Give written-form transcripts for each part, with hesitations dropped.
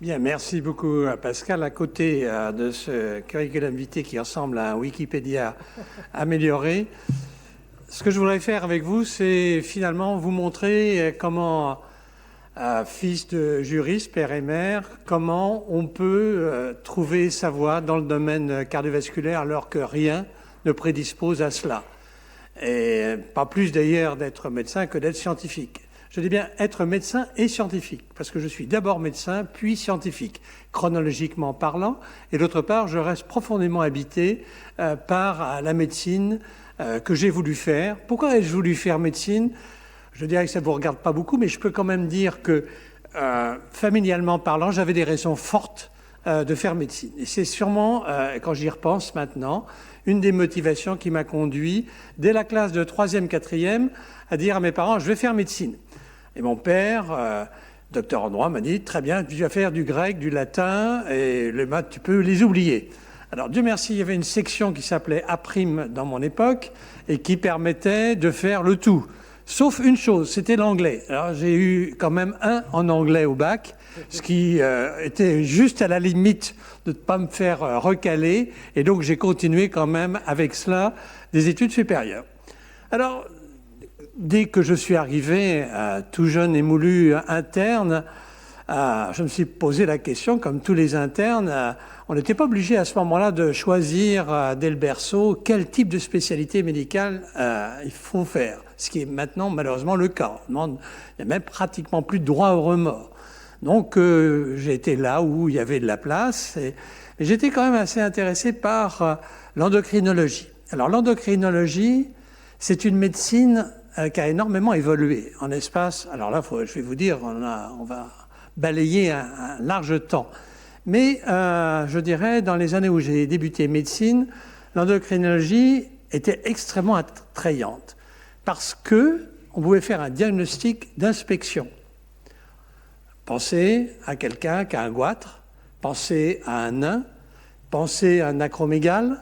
Bien, merci beaucoup Pascal. À côté de ce curriculum vitae qui ressemble à un Wikipédia amélioré, ce que je voudrais faire avec vous, c'est finalement vous montrer comment, fils de juriste, père et mère, comment on peut trouver sa voie dans le domaine cardiovasculaire alors que rien ne prédispose à cela. Et pas plus d'ailleurs d'être médecin que d'être scientifique. Je dis bien être médecin et scientifique, parce que je suis d'abord médecin, puis scientifique, chronologiquement parlant, et d'autre part, je reste profondément habité par la médecine que j'ai voulu faire. Pourquoi ai-je voulu faire médecine ? Je dirais que ça ne vous regarde pas beaucoup, mais je peux quand même dire que, familialement parlant, j'avais des raisons fortes de faire médecine. Et c'est sûrement, quand j'y repense maintenant, une des motivations qui m'a conduit, dès la classe de 3e, 4e, à dire à mes parents, je vais faire médecine. Et mon père, docteur en droit, m'a dit, très bien, tu vas faire du grec, du latin, et les maths, tu peux les oublier. Alors, Dieu merci, il y avait une section qui s'appelait A' dans mon époque, et qui permettait de faire le tout. Sauf une chose, c'était l'anglais. Alors, j'ai eu quand même 1 en anglais au bac, ce qui était juste à la limite de ne pas me faire recaler, et donc j'ai continué quand même avec cela des études supérieures. Alors, dès que je suis arrivé, tout jeune et moulu interne, je me suis posé la question, comme tous les internes, on n'était pas obligé à ce moment-là de choisir dès le berceau quel type de spécialité médicale il faut faire, ce qui est maintenant malheureusement le cas. Il n'y a même pratiquement plus de droit au remords. Donc j'ai été là où il y avait de la place, et j'étais quand même assez intéressé par l'endocrinologie. Alors l'endocrinologie, c'est une médecine qui a énormément évolué en espace. Alors là, je vais vous dire, on va balayer un large temps. Mais je dirais, dans les années où j'ai débuté médecine, l'endocrinologie était extrêmement attrayante parce qu'on pouvait faire un diagnostic d'inspection. Pensez à quelqu'un qui a un goitre, pensez à un nain, pensez à un acromégale,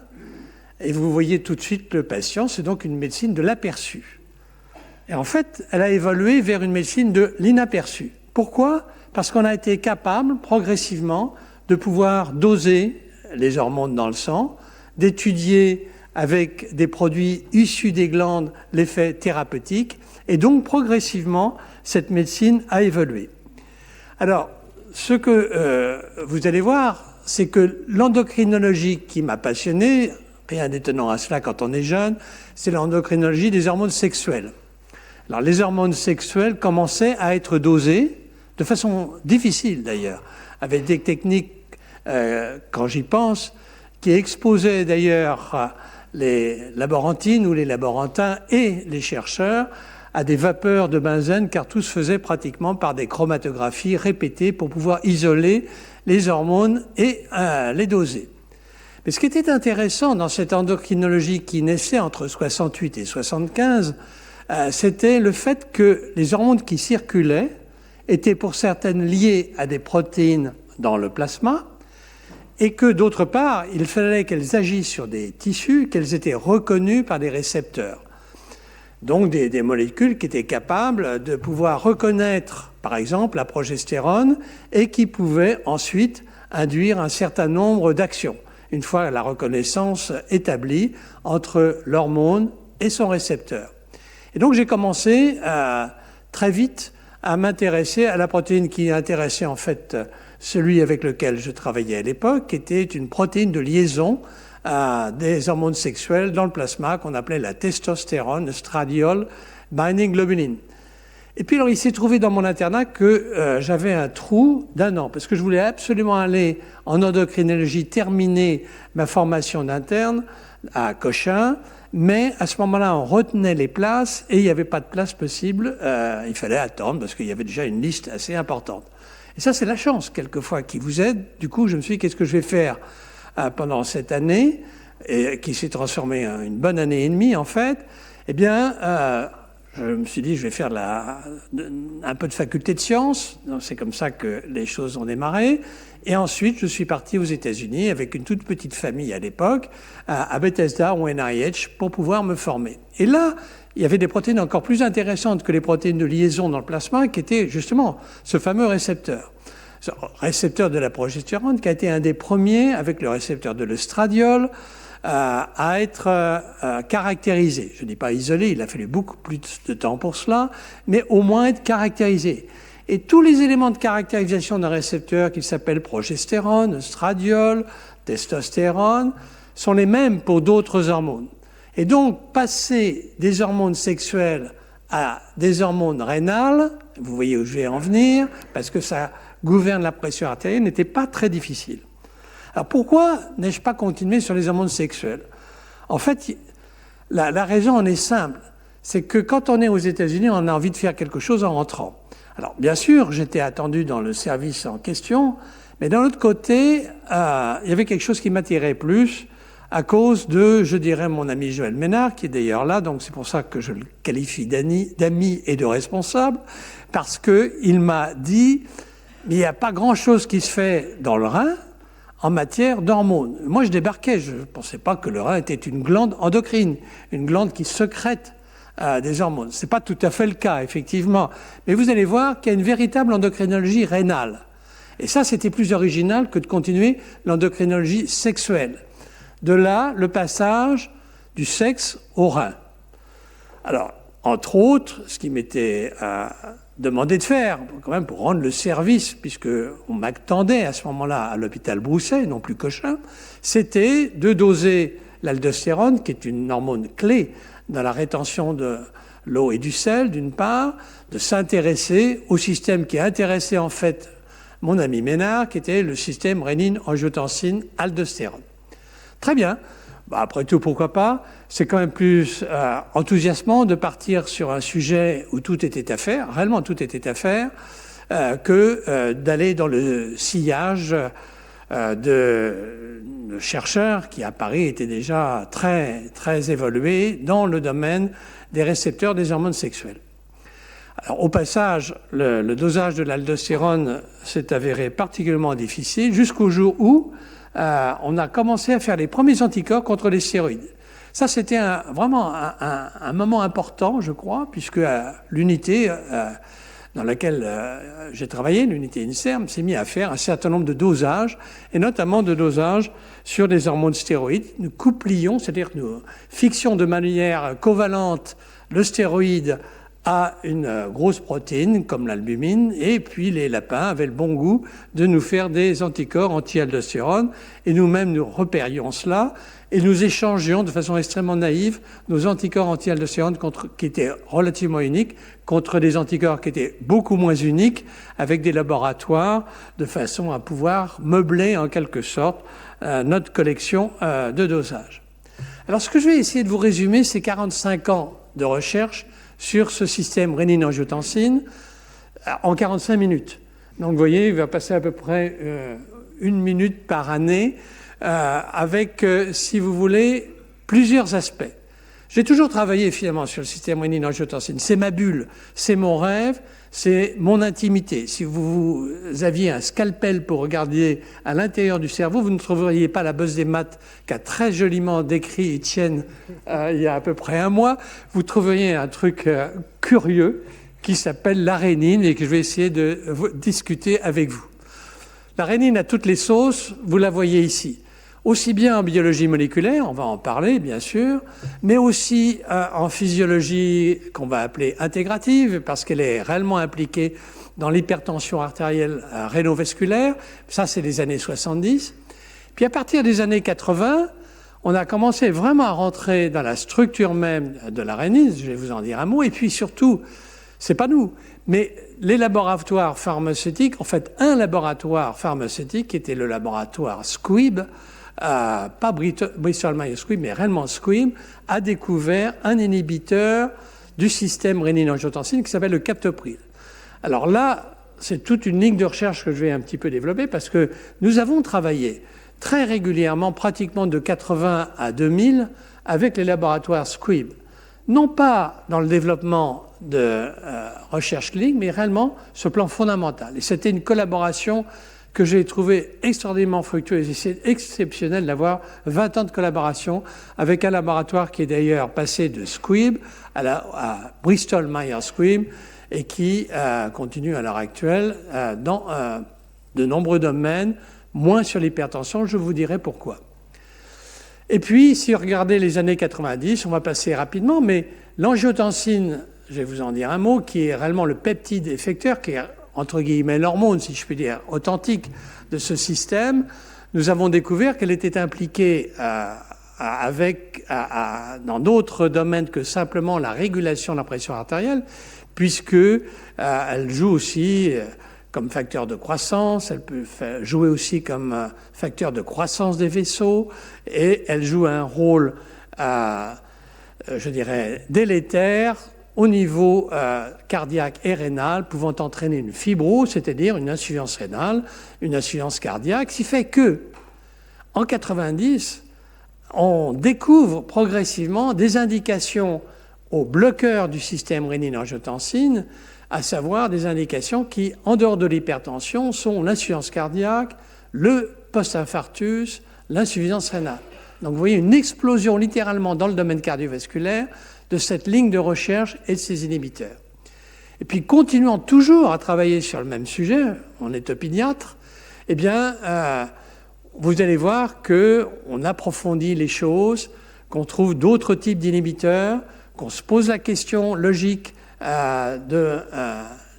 et vous voyez tout de suite le patient. C'est donc une médecine de l'aperçu. Et en fait, elle a évolué vers une médecine de l'inaperçu. Pourquoi ? Parce qu'on a été capable, progressivement, de pouvoir doser les hormones dans le sang, d'étudier avec des produits issus des glandes l'effet thérapeutique, et donc progressivement, cette médecine a évolué. Alors, ce que vous allez voir, c'est que l'endocrinologie qui m'a passionné, rien d'étonnant à cela quand on est jeune, c'est l'endocrinologie des hormones sexuelles. Alors, les hormones sexuelles commençaient à être dosées, de façon difficile d'ailleurs, avec des techniques, quand j'y pense, qui exposaient d'ailleurs les laborantines ou les laborantins et les chercheurs à des vapeurs de benzène, car tout se faisait pratiquement par des chromatographies répétées pour pouvoir isoler les hormones et les doser. Mais ce qui était intéressant dans cette endocrinologie qui naissait entre 68 et 75, c'était le fait que les hormones qui circulaient étaient pour certaines liées à des protéines dans le plasma, et que d'autre part, il fallait qu'elles agissent sur des tissus, qu'elles étaient reconnues par des récepteurs. Donc des molécules qui étaient capables de pouvoir reconnaître, par exemple, la progestérone, et qui pouvaient ensuite induire un certain nombre d'actions, une fois la reconnaissance établie entre l'hormone et son récepteur. Et donc j'ai commencé très vite à m'intéresser à la protéine qui intéressait en fait celui avec lequel je travaillais à l'époque, qui était une protéine de liaison des hormones sexuelles dans le plasma qu'on appelait la testostérone, estradiol binding globulin. Et puis alors il s'est trouvé dans mon internat que j'avais un trou d'1 an, parce que je voulais absolument aller en endocrinologie, terminer ma formation d'interne à Cochin, mais à ce moment-là, on retenait les places et il n'y avait pas de place possible. Il fallait attendre parce qu'il y avait déjà une liste assez importante. Et ça, c'est la chance, quelquefois, qui vous aide. Du coup, je me suis dit, qu'est-ce que je vais faire pendant cette année, et qui s'est transformée en une bonne année et demie, en fait. Eh bien, je me suis dit, je vais faire un peu de faculté de sciences. C'est comme ça que les choses ont démarré. Et ensuite, je suis parti aux États-Unis avec une toute petite famille à l'époque, à Bethesda ou NIH, pour pouvoir me former. Et là, il y avait des protéines encore plus intéressantes que les protéines de liaison dans le plasma, qui étaient justement ce fameux récepteur. récepteur de la progestérone, qui a été un des premiers, avec le récepteur de l'estradiol, à être caractérisé. Je ne dis pas isolé, il a fallu beaucoup plus de temps pour cela, mais au moins être caractérisé. Et tous les éléments de caractérisation d'un récepteur qui s'appelle progestérone, estradiol, testostérone, sont les mêmes pour d'autres hormones. Et donc, passer des hormones sexuelles à des hormones rénales, vous voyez où je vais en venir, parce que ça gouverne la pression artérielle, n'était pas très difficile. Alors pourquoi n'ai-je pas continué sur les hormones sexuelles? En fait, la raison en est simple. C'est que quand on est aux États-Unis, on a envie de faire quelque chose en rentrant. Alors bien sûr, j'étais attendu dans le service en question, mais d'un autre côté, il y avait quelque chose qui m'attirait plus à cause de, je dirais, mon ami Joël Ménard, qui est d'ailleurs là, donc c'est pour ça que je le qualifie d'ami et de responsable, parce qu'il m'a dit, mais il n'y a pas grand-chose qui se fait dans le rein en matière d'hormones. Moi, je débarquais, je ne pensais pas que le rein était une glande endocrine, une glande qui sécrète des hormones. Ce n'est pas tout à fait le cas, effectivement. Mais vous allez voir qu'il y a une véritable endocrinologie rénale. Et ça, c'était plus original que de continuer l'endocrinologie sexuelle. De là, le passage du sexe au rein. Alors, entre autres, ce qui m'était demandé de faire, quand même pour rendre le service, puisqu'on m'attendait à ce moment-là à l'hôpital Brousset, non plus Cochin, c'était de doser l'aldostérone, qui est une hormone clé dans la rétention de l'eau et du sel, d'une part, de s'intéresser au système qui a intéressé en fait mon ami Ménard, qui était le système rénine-angiotensine-aldostérone. Très bien. Après tout, pourquoi pas? C'est quand même plus enthousiasmant de partir sur un sujet où tout était à faire, réellement tout était à faire, que d'aller dans le sillage de chercheurs qui, à Paris, étaient déjà très, très évolués dans le domaine des récepteurs des hormones sexuelles. Alors, au passage, le dosage de l'aldostérone s'est avéré particulièrement difficile jusqu'au jour où on a commencé à faire les premiers anticorps contre les stéroïdes. Ça, c'était vraiment un moment important, je crois, puisque l'unité dans laquelle j'ai travaillé, l'unité INSERM, s'est mis à faire un certain nombre de dosages, et notamment de dosages sur les hormones stéroïdes. Nous couplions, c'est-à-dire que nous fixions de manière covalente le stéroïde à une grosse protéine comme l'albumine, et puis les lapins avaient le bon goût de nous faire des anticorps anti-aldostérone, et nous-mêmes nous repérions cela, et nous échangions de façon extrêmement naïve nos anticorps anti-aldostérone qui étaient relativement uniques contre des anticorps qui étaient beaucoup moins uniques avec des laboratoires de façon à pouvoir meubler en quelque sorte notre collection de dosage. Alors ce que je vais essayer de vous résumer, c'est 45 ans de recherche sur ce système rénine-angiotensine en 45 minutes. Donc vous voyez, il va passer à peu près 1 minute par année avec, si vous voulez, plusieurs aspects. J'ai toujours travaillé finalement sur le système rénine-angiotensine. C'est ma bulle, c'est mon rêve, c'est mon intimité. Si vous aviez un scalpel pour regarder à l'intérieur du cerveau, vous ne trouveriez pas la bosse des maths qu'a très joliment décrit Étienne il y a à peu près un mois. Vous trouveriez un truc curieux qui s'appelle la rénine et que je vais essayer de discuter avec vous. La rénine a toutes les sauces, vous la voyez ici. Aussi bien en biologie moléculaire, on va en parler bien sûr, mais aussi en physiologie qu'on va appeler intégrative, parce qu'elle est réellement impliquée dans l'hypertension artérielle rénovasculaire. Ça, c'est les années 70. Puis à partir des années 80, on a commencé vraiment à rentrer dans la structure même de la rénine, je vais vous en dire un mot, et puis surtout, c'est pas nous, mais les laboratoires pharmaceutiques, en fait un laboratoire pharmaceutique qui était le laboratoire Squibb, pas Bristol Myers Squibb, mais réellement Squibb, a découvert un inhibiteur du système rénine-angiotensine qui s'appelle le captopril. Alors là, c'est toute une ligne de recherche que je vais un petit peu développer parce que nous avons travaillé très régulièrement, pratiquement de 80 à 2000, avec les laboratoires Squibb. Non pas dans le développement de recherche clinique, mais réellement sur le plan fondamental. Et c'était une collaboration que j'ai trouvé extraordinairement fructueuse. Et c'est exceptionnel d'avoir 20 ans de collaboration avec un laboratoire qui est d'ailleurs passé de Squibb à Bristol Myers Squibb et qui continue à l'heure actuelle dans de nombreux domaines, moins sur l'hypertension, je vous dirai pourquoi. Et puis, si vous regardez les années 90, on va passer rapidement, mais l'angiotensine, je vais vous en dire un mot, qui est réellement le peptide effecteur, qui est entre guillemets l'hormone, si je puis dire, authentique de ce système, nous avons découvert qu'elle était impliquée dans d'autres domaines que simplement la régulation de la pression artérielle, puisque elle joue aussi comme facteur de croissance, elle peut jouer aussi comme facteur de croissance des vaisseaux, et elle joue un rôle, je dirais, délétère au niveau cardiaque et rénal, pouvant entraîner une fibrose, c'est-à-dire une insuffisance rénale, une insuffisance cardiaque, ce qui fait que, en 90, on découvre progressivement des indications aux bloqueurs du système rénine-angiotensine, à savoir des indications qui, en dehors de l'hypertension, sont l'insuffisance cardiaque, le post-infarctus, l'insuffisance rénale. Donc vous voyez une explosion littéralement dans le domaine cardiovasculaire de cette ligne de recherche et de ces inhibiteurs. Et puis continuant toujours à travailler sur le même sujet, on est opiniâtre, eh bien, vous allez voir qu'on approfondit les choses, qu'on trouve d'autres types d'inhibiteurs, qu'on se pose la question logique de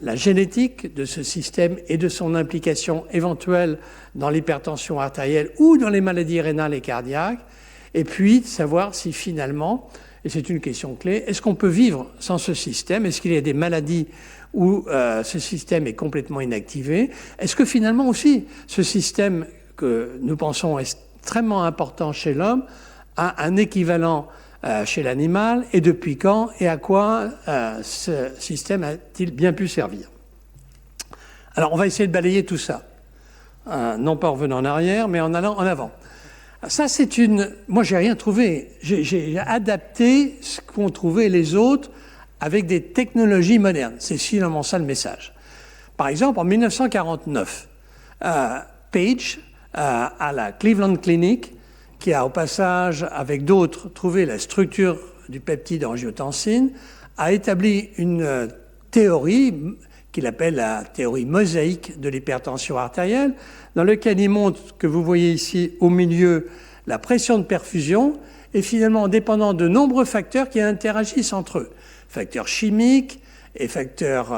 la génétique de ce système et de son implication éventuelle dans l'hypertension artérielle ou dans les maladies rénales et cardiaques, et puis de savoir si finalement, et c'est une question clé, est-ce qu'on peut vivre sans ce système? Est-ce qu'il y a des maladies où ce système est complètement inactivé? Est-ce que finalement aussi ce système que nous pensons extrêmement important chez l'homme a un équivalent chez l'animal, et depuis quand et à quoi ce système a-t-il bien pu servir? Alors on va essayer de balayer tout ça, non pas en revenant en arrière, mais en allant en avant. Ça c'est moi j'ai rien trouvé, j'ai adapté ce qu'ont trouvé les autres avec des technologies modernes, c'est finalement ça le message. Par exemple en 1949, Page à la Cleveland Clinic, qui a au passage, avec d'autres, trouvé la structure du peptide angiotensine, a établi une théorie qu'il appelle la théorie mosaïque de l'hypertension artérielle, dans laquelle il montre que vous voyez ici au milieu la pression de perfusion est finalement dépendante de nombreux facteurs qui interagissent entre eux. Facteurs chimiques et facteurs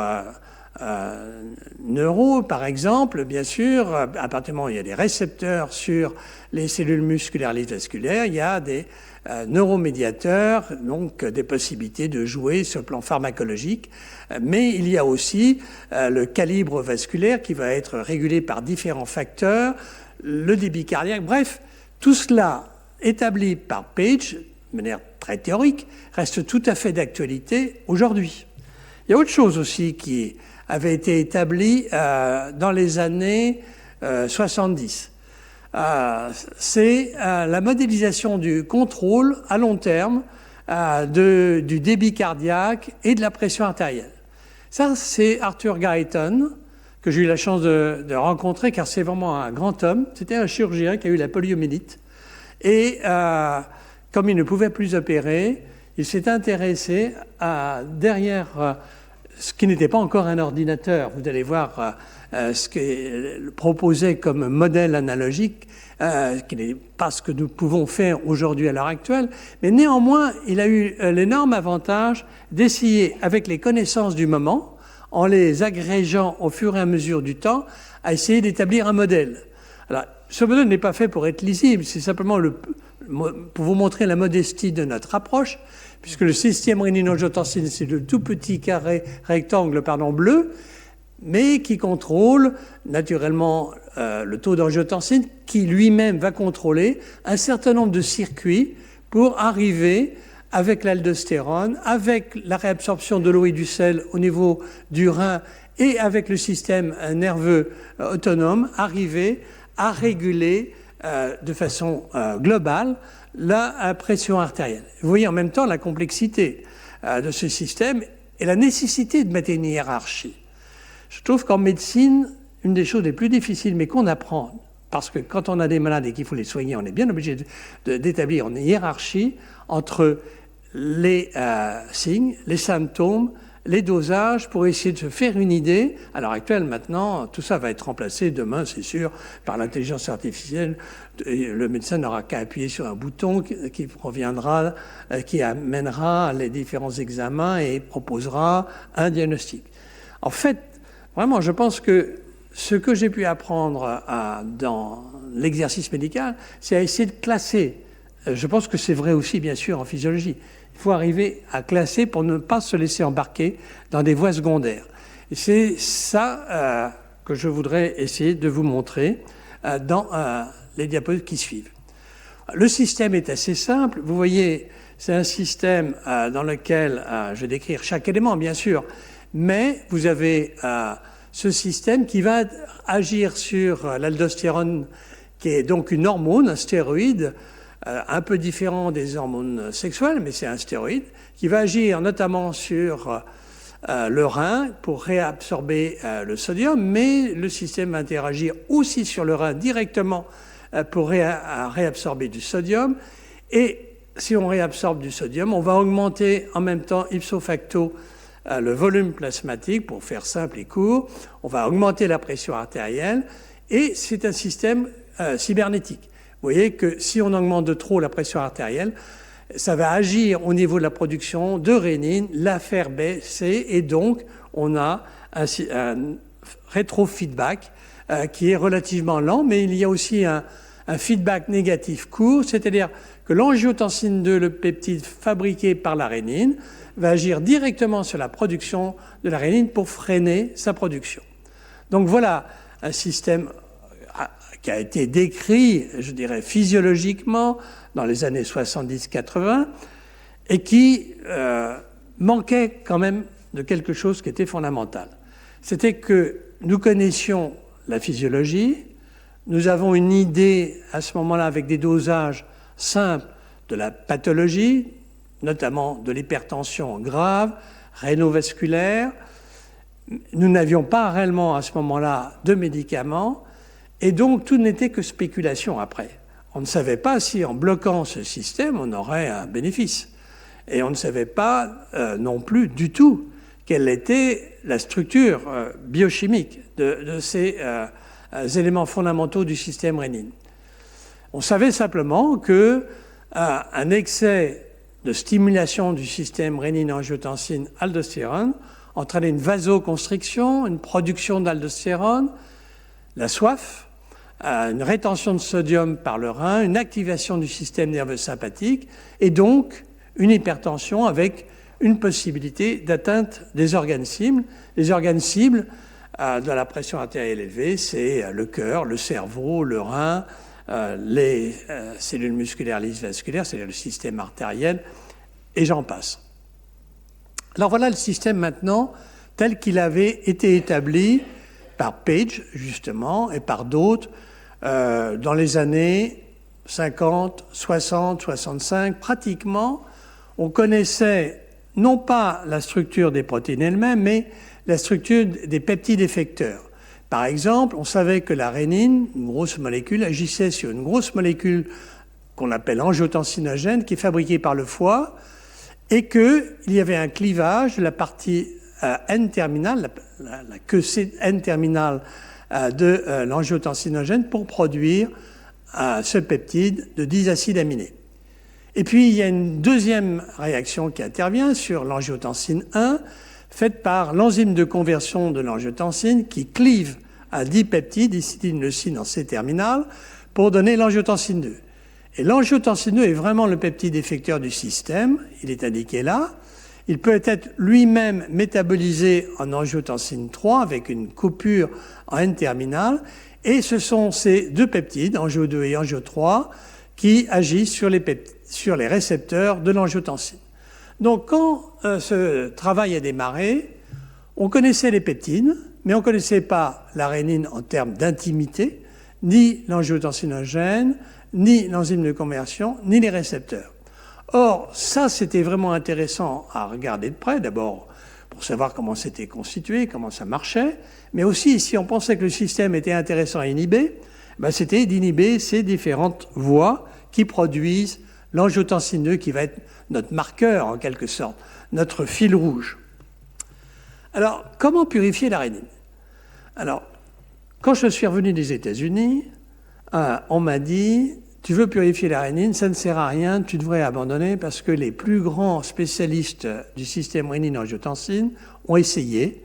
neuro, par exemple, bien sûr, à partir du moment où il y a des récepteurs sur les cellules musculaires et vasculaires, il y a des neuromédiateurs, donc des possibilités de jouer sur le plan pharmacologique, mais il y a aussi le calibre vasculaire qui va être régulé par différents facteurs, le débit cardiaque, bref, tout cela établi par Page, de manière très théorique, reste tout à fait d'actualité aujourd'hui. Il y a autre chose aussi qui avait été établi dans les années 70. C'est la modélisation du contrôle à long terme du débit cardiaque et de la pression artérielle. Ça, c'est Arthur Guyton, que j'ai eu la chance de rencontrer, car c'est vraiment un grand homme. C'était un chirurgien qui a eu la poliomyélite. Et comme il ne pouvait plus opérer, il s'est intéressé derrière ce qui n'était pas encore un ordinateur. Vous allez voir ce qu'il proposait comme modèle analogique, qui n'est pas ce que nous pouvons faire aujourd'hui à l'heure actuelle, mais néanmoins, il a eu l'énorme avantage d'essayer, avec les connaissances du moment, en les agrégeant au fur et à mesure du temps, à essayer d'établir un modèle. Alors, ce modèle n'est pas fait pour être lisible, c'est simplement pour vous montrer la modestie de notre approche, puisque le système rénine-angiotensine, c'est le tout petit rectangle bleu, mais qui contrôle naturellement le taux d'angiotensine, qui lui-même va contrôler un certain nombre de circuits pour arriver, avec l'aldostérone, avec la réabsorption de l'eau et du sel au niveau du rein et avec le système nerveux autonome, arriver à réguler de façon globale la pression artérielle. Vous voyez en même temps la complexité de ce système et la nécessité de mettre une hiérarchie. Je trouve qu'en médecine, une des choses les plus difficiles, mais qu'on apprend, parce que quand on a des malades et qu'il faut les soigner, on est bien obligé d'établir une hiérarchie entre les signes, les symptômes, les dosages pour essayer de se faire une idée. À l'heure actuelle, maintenant, tout ça va être remplacé demain, c'est sûr, par l'intelligence artificielle. Et le médecin n'aura qu'à appuyer sur un bouton qui proviendra, qui amènera les différents examens et proposera un diagnostic. En fait, vraiment, je pense que ce que j'ai pu apprendre dans l'exercice médical, c'est à essayer de classer. Je pense que c'est vrai aussi, bien sûr, en physiologie. Il faut arriver à classer pour ne pas se laisser embarquer dans des voies secondaires. Et c'est ça que je voudrais essayer de vous montrer dans les diapositives qui suivent. Le système est assez simple. Vous voyez, c'est un système dans lequel je vais décrire chaque élément, bien sûr, mais vous avez ce système qui va agir sur l'aldostérone, qui est donc une hormone, un stéroïde, un peu différent des hormones sexuelles, mais c'est un stéroïde, qui va agir notamment sur le rein pour réabsorber le sodium, mais le système va interagir aussi sur le rein directement pour réabsorber du sodium. Et si on réabsorbe du sodium, on va augmenter en même temps ipso facto le volume plasmatique, pour faire simple et court. On va augmenter la pression artérielle et c'est un système cybernétique. Vous voyez que si on augmente de trop la pression artérielle, ça va agir au niveau de la production de rénine, la faire baisser, et donc on a un rétrofeedback qui est relativement lent, mais il y a aussi un feedback négatif court, c'est-à-dire que l'angiotensine 2, le peptide fabriqué par la rénine, va agir directement sur la production de la rénine pour freiner sa production. Donc voilà un système qui a été décrit, je dirais, physiologiquement dans les années 70-80 et qui manquait quand même de quelque chose qui était fondamental. C'était que nous connaissions la physiologie, nous avons une idée à ce moment-là avec des dosages simples de la pathologie, notamment de l'hypertension grave, rénovasculaire. Nous n'avions pas réellement à ce moment-là de médicaments et donc tout n'était que spéculation après. On ne savait pas si en bloquant ce système on aurait un bénéfice. Et on ne savait pas non plus du tout quelle était la structure biochimique de ces éléments fondamentaux du système rénine. On savait simplement qu'un excès de stimulation du système rénine-angiotensine-aldostérone entraînait une vasoconstriction, une production d'aldostérone, la soif, une rétention de sodium par le rein, une activation du système nerveux sympathique et donc une hypertension avec une possibilité d'atteinte des organes cibles. Les organes cibles de la pression artérielle élevée, c'est le cœur, le cerveau, le rein, les cellules musculaires lisses vasculaires, c'est-à-dire le système artériel, et j'en passe. Alors voilà le système maintenant tel qu'il avait été établi par Page, justement, et par d'autres dans les années 50, 60, 65. Pratiquement, on connaissait non pas la structure des protéines elles-mêmes, mais la structure des peptides effecteurs. Par exemple, on savait que la rénine, une grosse molécule, agissait sur une grosse molécule qu'on appelle angiotensinogène, qui est fabriquée par le foie, et qu'il y avait un clivage de la partie N-terminale, la queue N-terminale de l'angiotensinogène pour produire ce peptide de 10 acides aminés. Et puis, il y a une deuxième réaction qui intervient sur l'angiotensine 1, faite par l'enzyme de conversion de l'angiotensine qui clive à 10 peptides, histidine, leucine en C-terminale, pour donner l'angiotensine 2. Et l'angiotensine 2 est vraiment le peptide effecteur du système, il est indiqué là. Il peut être lui-même métabolisé en angiotensine 3 avec une coupure en N-terminale, et ce sont ces deux peptides, angio 2 et angio 3, qui agissent sur les récepteurs de l'angiotensine. Donc quand ce travail a démarré, on connaissait les peptides, mais on ne connaissait pas la rénine en termes d'intimité, ni l'angiotensinogène, ni l'enzyme de conversion, ni les récepteurs. Or, ça, c'était vraiment intéressant à regarder de près, d'abord pour savoir comment c'était constitué, comment ça marchait, mais aussi, si on pensait que le système était intéressant à inhiber, c'était d'inhiber ces différentes voies qui produisent l'angiotensine 2, qui va être notre marqueur, en quelque sorte, notre fil rouge. Alors, comment purifier la rénine? Alors, quand je suis revenu des États-Unis, on m'a dit, tu veux purifier la rénine, ça ne sert à rien, tu devrais abandonner parce que les plus grands spécialistes du système rénine-angiotensine ont essayé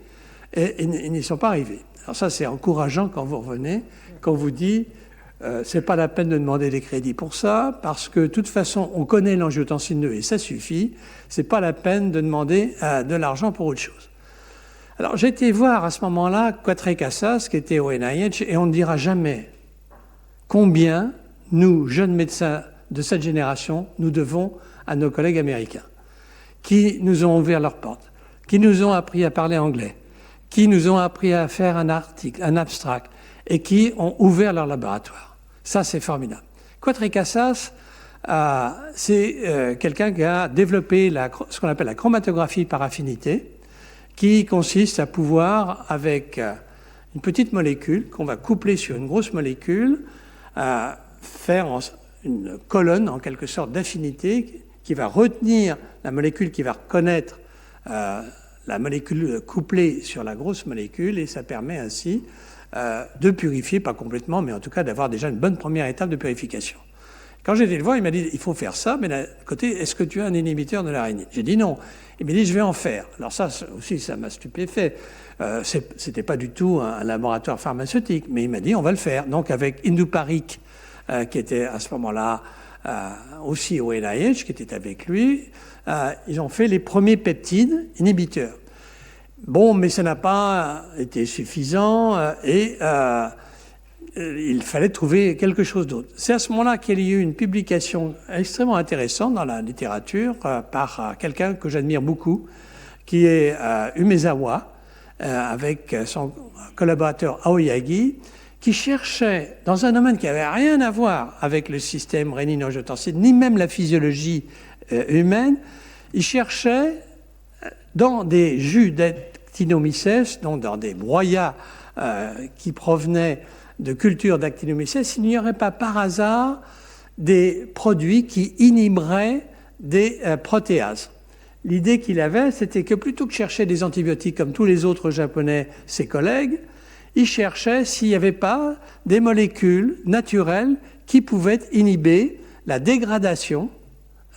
et n'y sont pas arrivés. Alors ça, c'est encourageant quand vous revenez, quand on vous dit, c'est pas la peine de demander des crédits pour ça, parce que de toute façon, on connaît l'angiotensine 2 et ça suffit, c'est pas la peine de demander de l'argent pour autre chose. Alors, j'ai été voir à ce moment-là Quatre Casas, qui était au NIH, et on ne dira jamais combien nous, jeunes médecins de cette génération, nous devons à nos collègues américains, qui nous ont ouvert leurs portes, qui nous ont appris à parler anglais, qui nous ont appris à faire un article, un abstract, et qui ont ouvert leur laboratoire. Ça, c'est formidable. Quatre Casas, c'est quelqu'un qui a développé ce qu'on appelle la chromatographie par affinité, qui consiste à pouvoir, avec une petite molécule qu'on va coupler sur une grosse molécule, faire une colonne, en quelque sorte, d'affinité qui va retenir la molécule, qui va reconnaître la molécule couplée sur la grosse molécule, et ça permet ainsi de purifier, pas complètement, mais en tout cas d'avoir déjà une bonne première étape de purification. Quand j'ai été le voir, il m'a dit, il faut faire ça, mais d'un côté, est-ce que tu as un inhibiteur de la rénine? J'ai dit non. Il m'a dit, je vais en faire. Alors ça aussi, ça m'a stupéfait. C'était pas du tout un laboratoire pharmaceutique, mais il m'a dit, on va le faire. Donc avec Induparic, qui était à ce moment-là aussi au NIH, qui était avec lui, ils ont fait les premiers peptides inhibiteurs. Bon, mais ça n'a pas été suffisant et il fallait trouver quelque chose d'autre. C'est à ce moment-là qu'il y a eu une publication extrêmement intéressante dans la littérature par quelqu'un que j'admire beaucoup, qui est Umezawa, avec son collaborateur Aoyagi, qui cherchait, dans un domaine qui n'avait rien à voir avec le système rénine-angiotensine, ni même la physiologie humaine, il cherchait dans des jus d'actinomycètes, donc dans des broyats qui provenaient de cultures d'actinomycètes, il n'y aurait pas par hasard des produits qui inhiberaient des protéases. L'idée qu'il avait, c'était que plutôt que chercher des antibiotiques comme tous les autres Japonais, ses collègues, il cherchait s'il n'y avait pas des molécules naturelles qui pouvaient inhiber la dégradation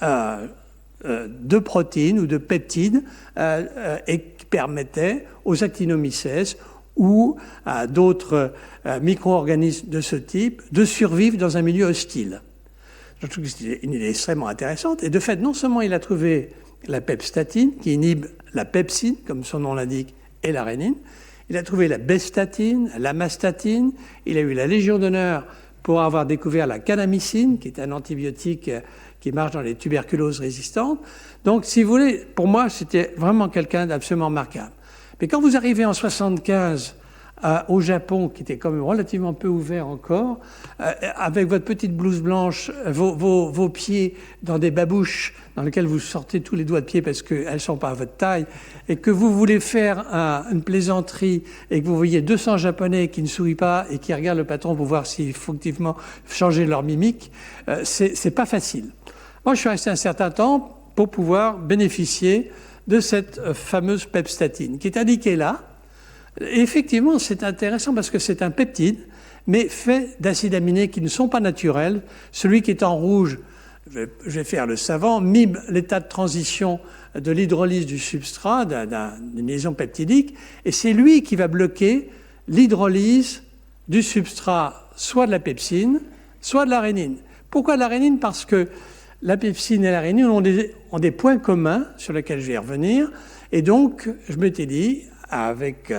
de protéines ou de peptides et qui permettaient aux actinomycètes ou à d'autres micro-organismes de ce type de survivre dans un milieu hostile. Je trouve que c'est une idée extrêmement intéressante. Et de fait, non seulement il a trouvé la pepstatine, qui inhibe la pepsine, comme son nom l'indique, et la rénine, il a trouvé la bestatine, l'amastatine, il a eu la Légion d'honneur pour avoir découvert la kanamycine, qui est un antibiotique qui marche dans les tuberculoses résistantes. Donc, si vous voulez, pour moi, c'était vraiment quelqu'un d'absolument remarquable. Mais quand vous arrivez en 1975 au Japon, qui était quand même relativement peu ouvert encore, avec votre petite blouse blanche, vos pieds dans des babouches dans lesquelles vous sortez tous les doigts de pied parce qu'elles ne sont pas à votre taille, et que vous voulez faire une plaisanterie et que vous voyez 200 Japonais qui ne sourient pas et qui regardent le patron pour voir s'il faut effectivement changer leur mimique, c'est pas facile. Moi, je suis resté un certain temps pour pouvoir bénéficier de cette fameuse pepstatine qui est indiquée là. Et effectivement, c'est intéressant parce que c'est un peptide, mais fait d'acides aminés qui ne sont pas naturels. Celui qui est en rouge, je vais faire le savant, mime l'état de transition de l'hydrolyse du substrat, d'une liaison peptidique, et c'est lui qui va bloquer l'hydrolyse du substrat, soit de la pepsine, soit de la rénine. Pourquoi de la rénine? Parce que la pepsine et la rénine ont des points communs sur lesquels je vais revenir, et donc je m'étais dit, avec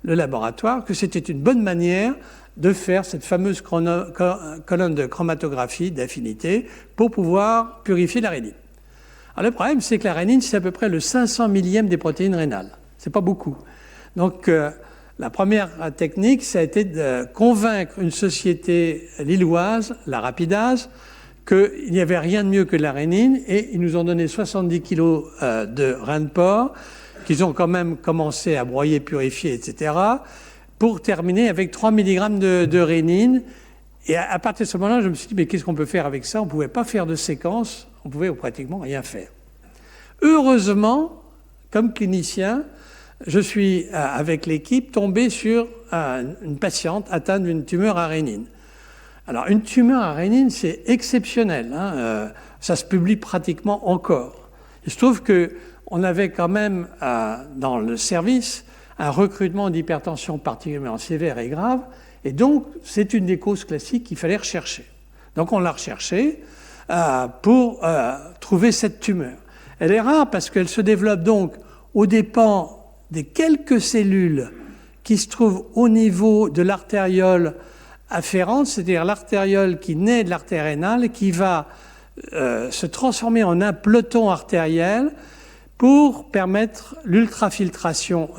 le laboratoire, que c'était une bonne manière de faire cette fameuse colonne de chromatographie d'affinité pour pouvoir purifier la rénine. Alors le problème, c'est que la rénine, c'est à peu près le 500 millième des protéines rénales. C'est pas beaucoup. Donc la première technique, ça a été de convaincre une société lilloise, la Rapidase, qu'il n'y avait rien de mieux que la rénine, et ils nous ont donné 70 kilos de rein de porc, qu'ils ont quand même commencé à broyer, purifier, etc., pour terminer avec 3 mg de rénine. Et à partir de ce moment-là, je me suis dit, mais qu'est-ce qu'on peut faire avec ça? On ne pouvait pas faire de séquence, on pouvait pratiquement rien faire. Heureusement, comme clinicien, je suis, avec l'équipe, tombé sur une patiente atteinte d'une tumeur à rénine. Alors, une tumeur à rénine, c'est exceptionnel. Ça se publie pratiquement encore. Il se trouve qu'on avait quand même, dans le service, un recrutement d'hypertension particulièrement sévère et grave. Et donc, c'est une des causes classiques qu'il fallait rechercher. Donc, on l'a recherchée pour trouver cette tumeur. Elle est rare parce qu'elle se développe donc aux dépens des quelques cellules qui se trouvent au niveau de l'artériole afférente, c'est-à-dire l'artériole qui naît de l'artère rénale et qui va se transformer en un peloton artériel pour permettre l'ultrafiltration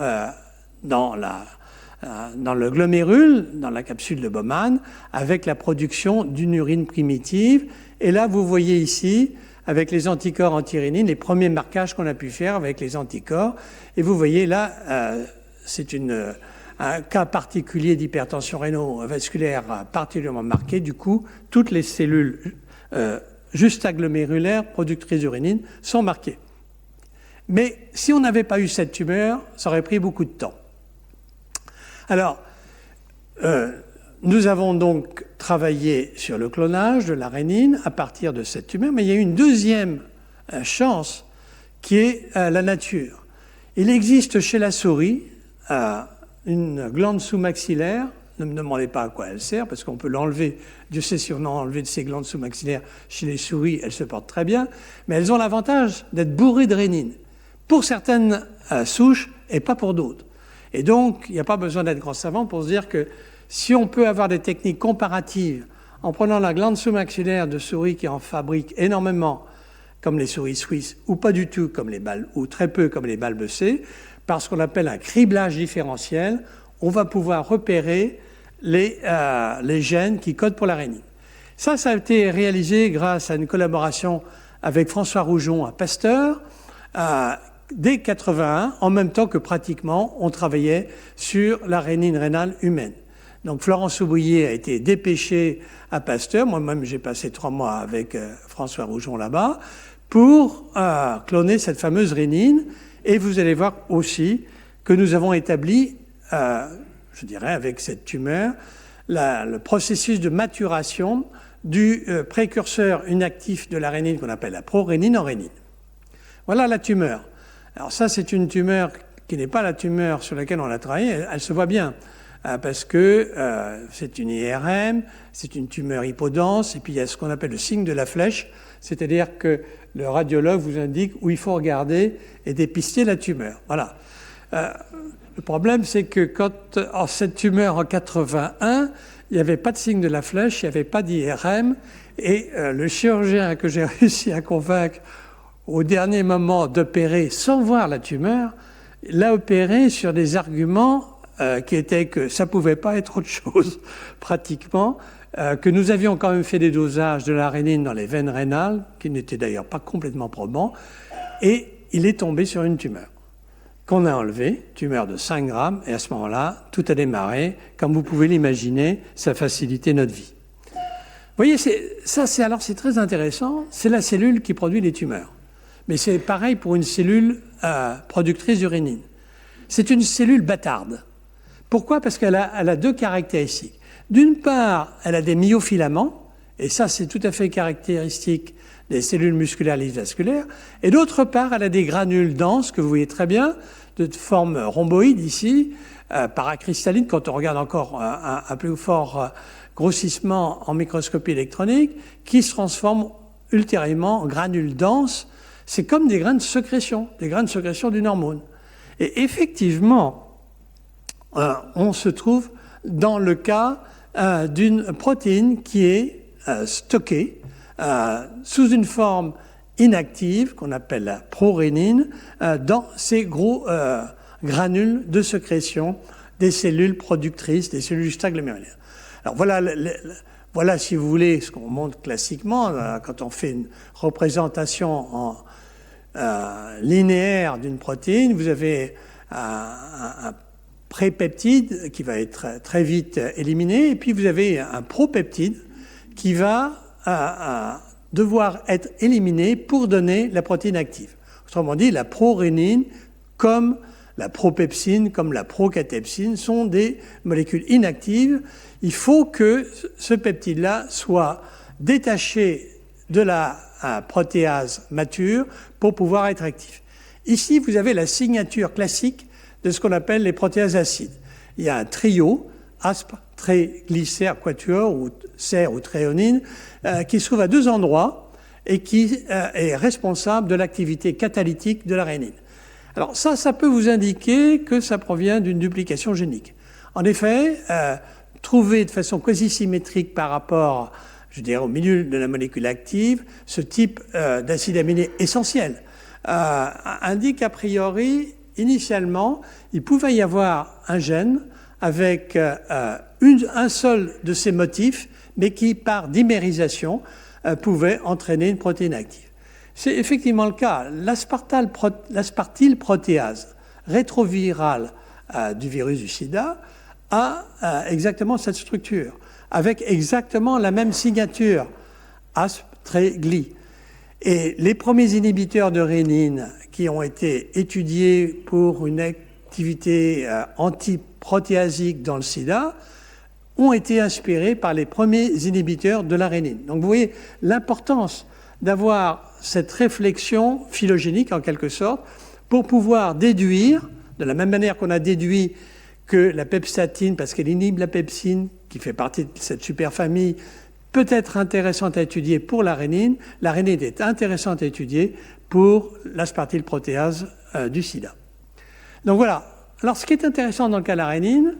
dans le glomérule, dans la capsule de Bowman, avec la production d'une urine primitive. Et là, vous voyez ici, avec les anticorps antirénine, les premiers marquages qu'on a pu faire avec les anticorps. Et vous voyez là, c'est un cas particulier d'hypertension rénalo-vasculaire particulièrement marqué. Du coup, toutes les cellules justaglomérulaires productrices d'urénine sont marquées. Mais si on n'avait pas eu cette tumeur, ça aurait pris beaucoup de temps. Alors, nous avons donc travaillé sur le clonage de la rénine à partir de cette tumeur, mais il y a une deuxième chance qui est la nature. Il existe chez la souris une glande sous-maxillaire, ne me demandez pas à quoi elle sert, parce qu'on peut l'enlever, Dieu sait si on a enlevé de ces glandes sous-maxillaires chez les souris, elles se portent très bien, mais elles ont l'avantage d'être bourrées de rénine, pour certaines souches et pas pour d'autres. Et donc, il n'y a pas besoin d'être grand savant pour se dire que si on peut avoir des techniques comparatives en prenant la glande sous-maxillaire de souris qui en fabriquent énormément, comme les souris suisses, ou pas du tout comme les balles, ou très peu comme les balles BC, par ce qu'on appelle un criblage différentiel, on va pouvoir repérer les gènes qui codent pour la rénine. Ça a été réalisé grâce à une collaboration avec François Roujon à Pasteur, dès 81, en même temps que pratiquement on travaillait sur la rénine rénale humaine. Donc Florence Soubouillet a été dépêchée à Pasteur, moi-même j'ai passé 3 mois avec François Roujon là-bas, pour cloner cette fameuse rénine, et vous allez voir aussi que nous avons établi, je dirais avec cette tumeur, le processus de maturation du précurseur inactif de la rénine qu'on appelle la prorénine en rénine. Voilà la tumeur. Alors ça, c'est une tumeur qui n'est pas la tumeur sur laquelle on a travaillé, elle se voit bien, parce que c'est une IRM, c'est une tumeur hypodense, et puis il y a ce qu'on appelle le signe de la flèche, c'est-à-dire que le radiologue vous indique où il faut regarder et dépister la tumeur. Voilà. Le problème, c'est que quand cette tumeur en 81, il n'y avait pas de signe de la flèche, il n'y avait pas d'IRM, et le chirurgien que j'ai réussi à convaincre au dernier moment d'opérer sans voir la tumeur, l'a opéré sur des arguments qui étaient que ça ne pouvait pas être autre chose, pratiquement, que nous avions quand même fait des dosages de la rénine dans les veines rénales, qui n'étaient d'ailleurs pas complètement probants, et il est tombé sur une tumeur qu'on a enlevée, tumeur de 5 grammes, et à ce moment-là, tout a démarré. Comme vous pouvez l'imaginer, ça a facilité notre vie. Vous voyez, c'est très intéressant, c'est la cellule qui produit les tumeurs. Mais c'est pareil pour une cellule productrice d'urénine. C'est une cellule bâtarde. Pourquoi ? Parce qu'elle a 2 caractéristiques. D'une part, elle a des myofilaments, et ça c'est tout à fait caractéristique des cellules musculaires lisses vasculaires, et d'autre part, elle a des granules denses, que vous voyez très bien, de forme rhomboïde ici, paracristalline, quand on regarde encore un plus fort grossissement en microscopie électronique, qui se transforment ultérieurement en granules denses. C'est comme des graines de sécrétion d'une hormone. Et effectivement, on se trouve dans le cas d'une protéine qui est stockée sous une forme inactive, qu'on appelle la prorénine, dans ces gros granules de sécrétion des cellules productrices, des cellules justaglomérulaires. Alors voilà, si vous voulez, ce qu'on montre classiquement quand on fait une représentation en linéaire d'une protéine. Vous avez un prépeptide qui va être très vite éliminé, et puis vous avez un propeptide qui va devoir être éliminé pour donner la protéine active. Autrement dit, la prorénine comme la propepsine comme la procatepsine sont des molécules inactives. Il faut que ce peptide-là soit détaché de la protéase mature pour pouvoir être actif. Ici, vous avez la signature classique de ce qu'on appelle les protéases acides. Il y a un trio, asp, triglycère, quatuor, ou cer ou tréonine, qui se trouve à 2 endroits et qui est responsable de l'activité catalytique de la rénine. Alors ça peut vous indiquer que ça provient d'une duplication génique. En effet, trouver de façon quasi symétrique par rapport, je dirais, au milieu de la molécule active, ce type d'acide aminé essentiel indique a priori, initialement, il pouvait y avoir un gène avec un seul de ces motifs, mais qui, par dimérisation, pouvait entraîner une protéine active. C'est effectivement le cas. L'aspartylprotéase rétrovirale du virus du sida a exactement cette structure, avec exactement la même signature, asp, gly. Et les premiers inhibiteurs de rénine qui ont été étudiés pour une activité antiprotéasique dans le sida ont été inspirés par les premiers inhibiteurs de la rénine. Donc vous voyez l'importance d'avoir cette réflexion phylogénique en quelque sorte pour pouvoir déduire, de la même manière qu'on a déduit que la pepstatine, parce qu'elle inhibe la pepsine, qui fait partie de cette superfamille, peut être intéressante à étudier pour la rénine est intéressante à étudier pour l'aspartylprotéase du sida. Donc voilà. Alors ce qui est intéressant dans le cas de la rénine,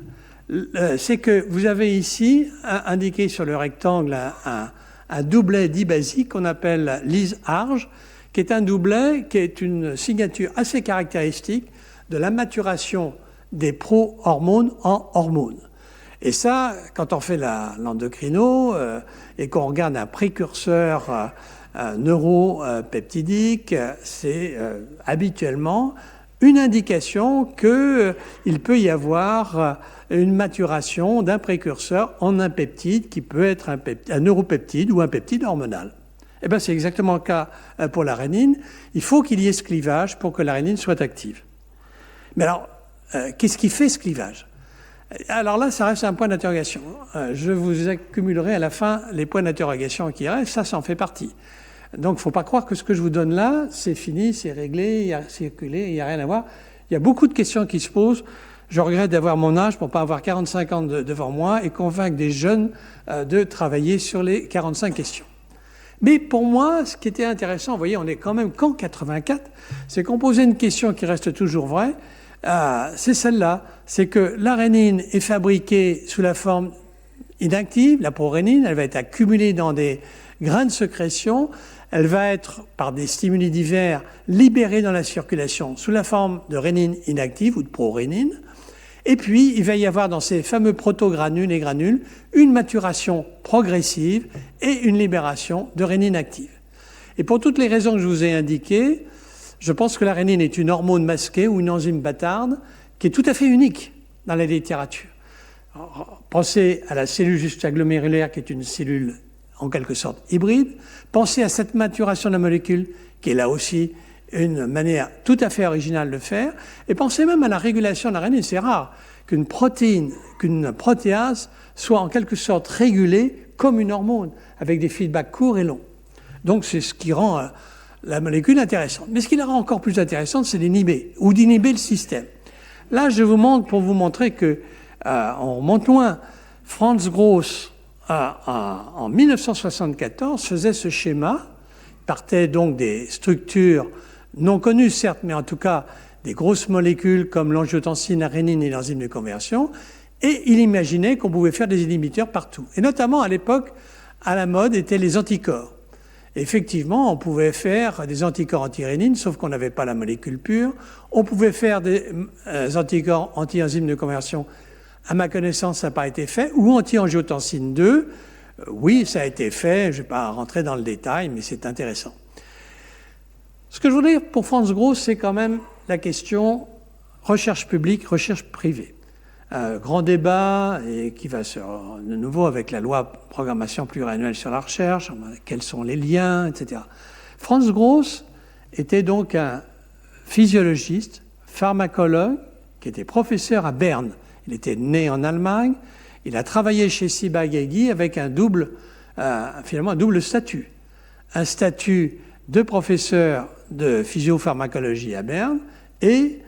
c'est que vous avez ici indiqué sur le rectangle un doublet dibasique qu'on appelle Lise-Arge, qui est un doublet qui est une signature assez caractéristique de la maturation des pro-hormones en hormones. Et ça, quand on fait l'endocrino et qu'on regarde un précurseur neuropeptidique, c'est habituellement une indication qu'il peut y avoir une maturation d'un précurseur en un peptide qui peut être un neuropeptide ou un peptide hormonal. Eh bien, c'est exactement le cas pour la rénine. Il faut qu'il y ait ce clivage pour que la rénine soit active. Mais alors, qu'est-ce qui fait ce clivage ? Alors là, ça reste un point d'interrogation. Je vous accumulerai à la fin les points d'interrogation qui restent, ça en fait partie. Donc, il ne faut pas croire que ce que je vous donne là, c'est fini, c'est réglé, il y a circulé, il n'y a rien à voir. Il y a beaucoup de questions qui se posent. Je regrette d'avoir mon âge pour ne pas avoir 45 ans devant moi et convaincre des jeunes de travailler sur les 45 questions. Mais pour moi, ce qui était intéressant, vous voyez, on est quand même qu'en 84, c'est qu'on posait une question qui reste toujours vraie, c'est celle-là, c'est que la rénine est fabriquée sous la forme inactive, la prorénine, elle va être accumulée dans des grains de sécrétion, elle va être, par des stimuli divers, libérée dans la circulation sous la forme de rénine inactive ou de prorénine, et puis il va y avoir dans ces fameux protogranules et granules une maturation progressive et une libération de rénine active. Et pour toutes les raisons que je vous ai indiquées, je pense que la rénine est une hormone masquée ou une enzyme bâtarde qui est tout à fait unique dans la littérature. Alors, pensez à la cellule juxtaglomérulaire qui est une cellule en quelque sorte hybride. Pensez à cette maturation de la molécule qui est là aussi une manière tout à fait originale de faire. Et pensez même à la régulation de la rénine. C'est rare qu'une protéase soit en quelque sorte régulée comme une hormone avec des feedbacks courts et longs. Donc c'est ce qui rend la molécule intéressante. Mais ce qui la rend encore plus intéressante, c'est d'inhiber, ou d'inhiber le système. Là, je vous montre pour vous montrer que, on remonte loin, Franz Gross, en 1974, faisait ce schéma, partait donc des structures non connues, certes, mais en tout cas des grosses molécules comme l'angiotensine, la rénine et l'enzyme de conversion, et il imaginait qu'on pouvait faire des inhibiteurs partout. Et notamment, à l'époque, à la mode étaient les anticorps. Effectivement, on pouvait faire des anticorps anti-rénine, sauf qu'on n'avait pas la molécule pure. On pouvait faire des anticorps anti-enzymes de conversion. À ma connaissance, ça n'a pas été fait. Ou anti-angiotensine 2. Oui, ça a été fait. Je ne vais pas rentrer dans le détail, mais c'est intéressant. Ce que je voudrais dire pour Franz Gross, c'est quand même la question recherche publique, recherche privée. Grand débat, et qui va de nouveau avec la loi programmation pluriannuelle sur la recherche, quels sont les liens, etc. Franz Gross était donc un physiologiste, pharmacologue qui était professeur à Berne. Il était né en Allemagne. Il a travaillé chez Ciba-Geigy avec finalement un double statut. Un statut de professeur de physiopharmacologie à Berne et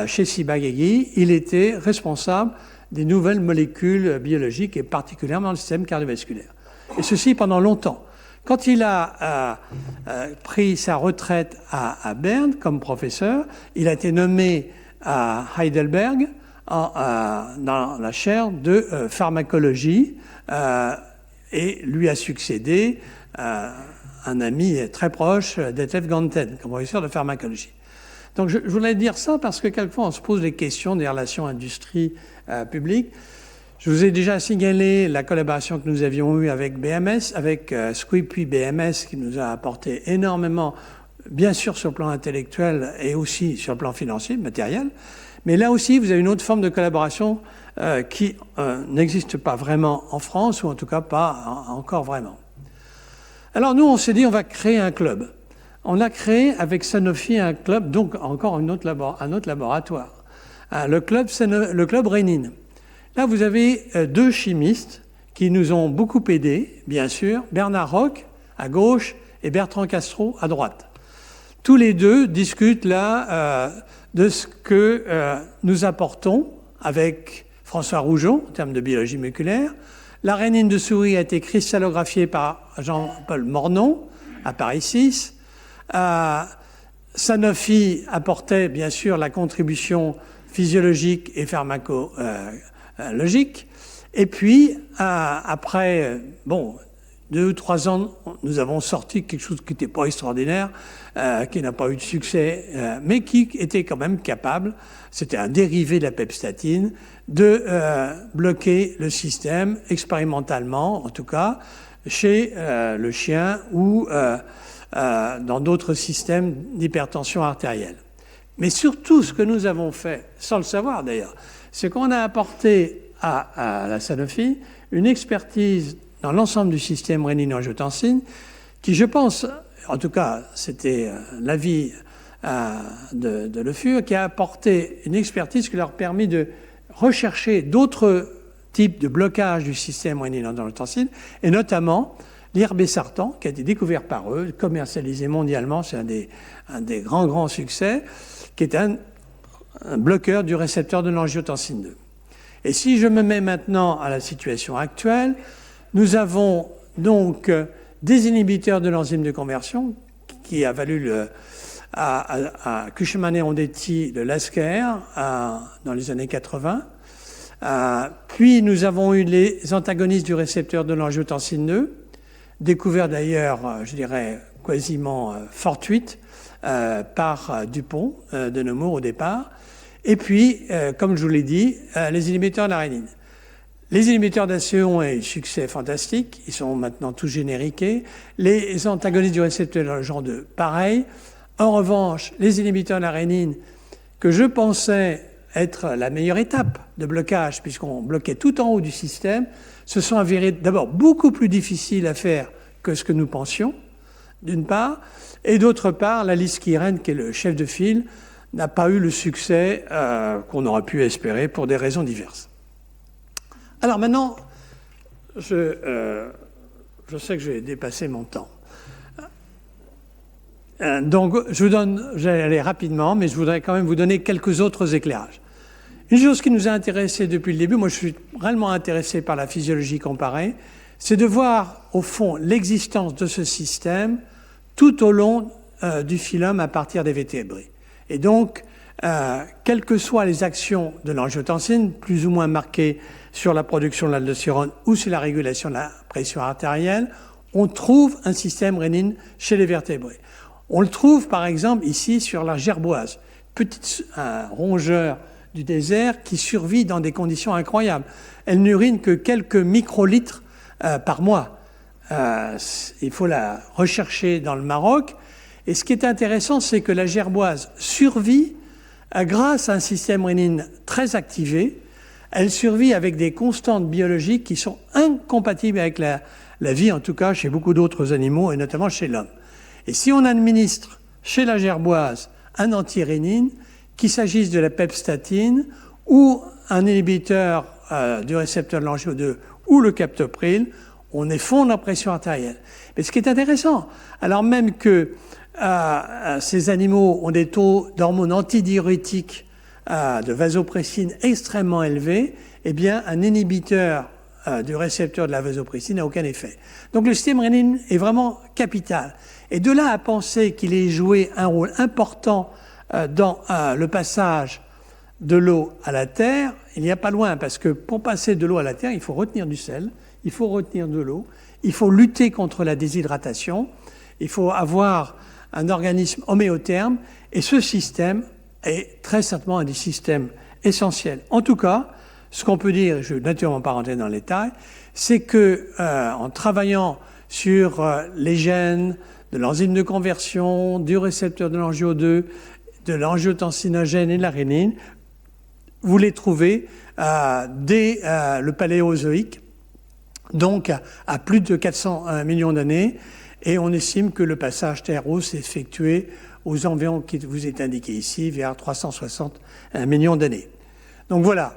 chez Ciba-Geigy, il était responsable des nouvelles molécules biologiques et particulièrement le système cardiovasculaire. Et ceci pendant longtemps. Quand il a pris sa retraite à Berne comme professeur, il a été nommé à Heidelberg dans la chaire de pharmacologie et lui a succédé un ami très proche d'Etef Ganten, comme professeur de pharmacologie. Donc je voulais dire ça parce que quelquefois on se pose des questions des relations industrie-public. Je vous ai déjà signalé la collaboration que nous avions eue avec BMS, avec Squippy BMS, qui nous a apporté énormément, bien sûr sur le plan intellectuel et aussi sur le plan financier, matériel. Mais là aussi, vous avez une autre forme de collaboration qui n'existe pas vraiment en France, ou en tout cas pas encore vraiment. Alors nous, on s'est dit, on va créer un club. On a créé avec Sanofi un club, donc encore un autre laboratoire, le club Rénine. Là, vous avez deux chimistes qui nous ont beaucoup aidés, bien sûr, Bernard Roch à gauche et Bertrand Castro à droite. Tous les deux discutent là de ce que nous apportons avec François Rougeon en termes de biologie moléculaire. La rénine de souris a été cristallographiée par Jean-Paul Mornon à Paris 6. Sanofi apportait bien sûr la contribution physiologique et pharmacologique. Et puis, après 2 ou 3 ans, nous avons sorti quelque chose qui n'était pas extraordinaire, qui n'a pas eu de succès, mais qui était quand même capable, c'était un dérivé de la pepstatine, de bloquer le système expérimentalement, en tout cas, chez le chien ou dans d'autres systèmes d'hypertension artérielle. Mais surtout, ce que nous avons fait, sans le savoir d'ailleurs, c'est qu'on a apporté à la Sanofi une expertise dans l'ensemble du système rénine-angiotensine qui, je pense, en tout cas, c'était l'avis de Le Fur, qui a apporté une expertise qui leur a permis de rechercher d'autres types de blocage du système rénine-angiotensine, et notamment l'irbesartan, qui a été découvert par eux, commercialisé mondialement, c'est un des grands succès, qui est un bloqueur du récepteur de l'angiotensine 2. Et si je me mets maintenant à la situation actuelle, nous avons donc des inhibiteurs de l'enzyme de conversion qui a valu à Cushman et Ondetti le Lasker dans les années 80. Puis nous avons eu les antagonistes du récepteur de l'angiotensine 2, découverts d'ailleurs, je dirais, quasiment fortuites par Dupont de Nemours au départ. Et puis, comme je vous l'ai dit, les inhibiteurs de la rénine. Les inhibiteurs d'ACE ont un succès fantastique, ils sont maintenant tous génériqués. Les antagonistes du récepteur de genre 2, pareil. En revanche, les inhibiteurs de la rénine, que je pensais être la meilleure étape de blocage, puisqu'on bloquait tout en haut du système, se sont avérés d'abord beaucoup plus difficiles à faire que ce que nous pensions, d'une part, et d'autre part, la liskirène, qui est le chef de file, n'a pas eu le succès qu'on aurait pu espérer pour des raisons diverses. Alors maintenant, je sais que je vais dépasser mon temps. Donc, j'allais aller rapidement, mais je voudrais quand même vous donner quelques autres éclairages. Une chose qui nous a intéressés depuis le début, moi je suis réellement intéressé par la physiologie comparée, c'est de voir au fond l'existence de ce système tout au long du phylum à partir des vertébrés. Et donc, quelles que soient les actions de l'angiotensine, plus ou moins marquées sur la production de l'aldostérone ou sur la régulation de la pression artérielle, on trouve un système rénine chez les vertébrés. On le trouve par exemple ici sur la gerboise, un rongeur du désert qui survit dans des conditions incroyables. Elle n'urine que quelques microlitres par mois. Il faut la rechercher dans le Maroc. Et ce qui est intéressant, c'est que la gerboise survit grâce à un système rénine très activé. Elle survit avec des constantes biologiques qui sont incompatibles avec la vie, en tout cas chez beaucoup d'autres animaux, et notamment chez l'homme. Et si on administre chez la gerboise un antirénine qu'il s'agisse de la pepstatine ou un inhibiteur du récepteur de l'angio-2 ou le captopril, on effondre la pression artérielle. Mais ce qui est intéressant, alors même que ces animaux ont des taux d'hormones antidiurétiques de vasopressine extrêmement élevés, eh bien, un inhibiteur du récepteur de la vasopressine n'a aucun effet. Donc le système rénine est vraiment capital. Et de là à penser qu'il ait joué un rôle important dans le passage de l'eau à la terre, il n'y a pas loin, parce que pour passer de l'eau à la terre, il faut retenir du sel, il faut retenir de l'eau, il faut lutter contre la déshydratation, il faut avoir un organisme homéotherme, et ce système est très certainement un des systèmes essentiels. En tout cas, ce qu'on peut dire, et je ne vais naturellement pas rentrer dans les détails, c'est que en travaillant sur les gènes de l'enzyme de conversion, du récepteur de l'angio-2, de l'angiotensinogène et de la rénine, vous les trouvez dès le Paléozoïque, donc à plus de 400 millions d'années, et on estime que le passage terreau s'est effectué aux environs qui vous est indiqué ici, vers 360 millions d'années. Donc voilà.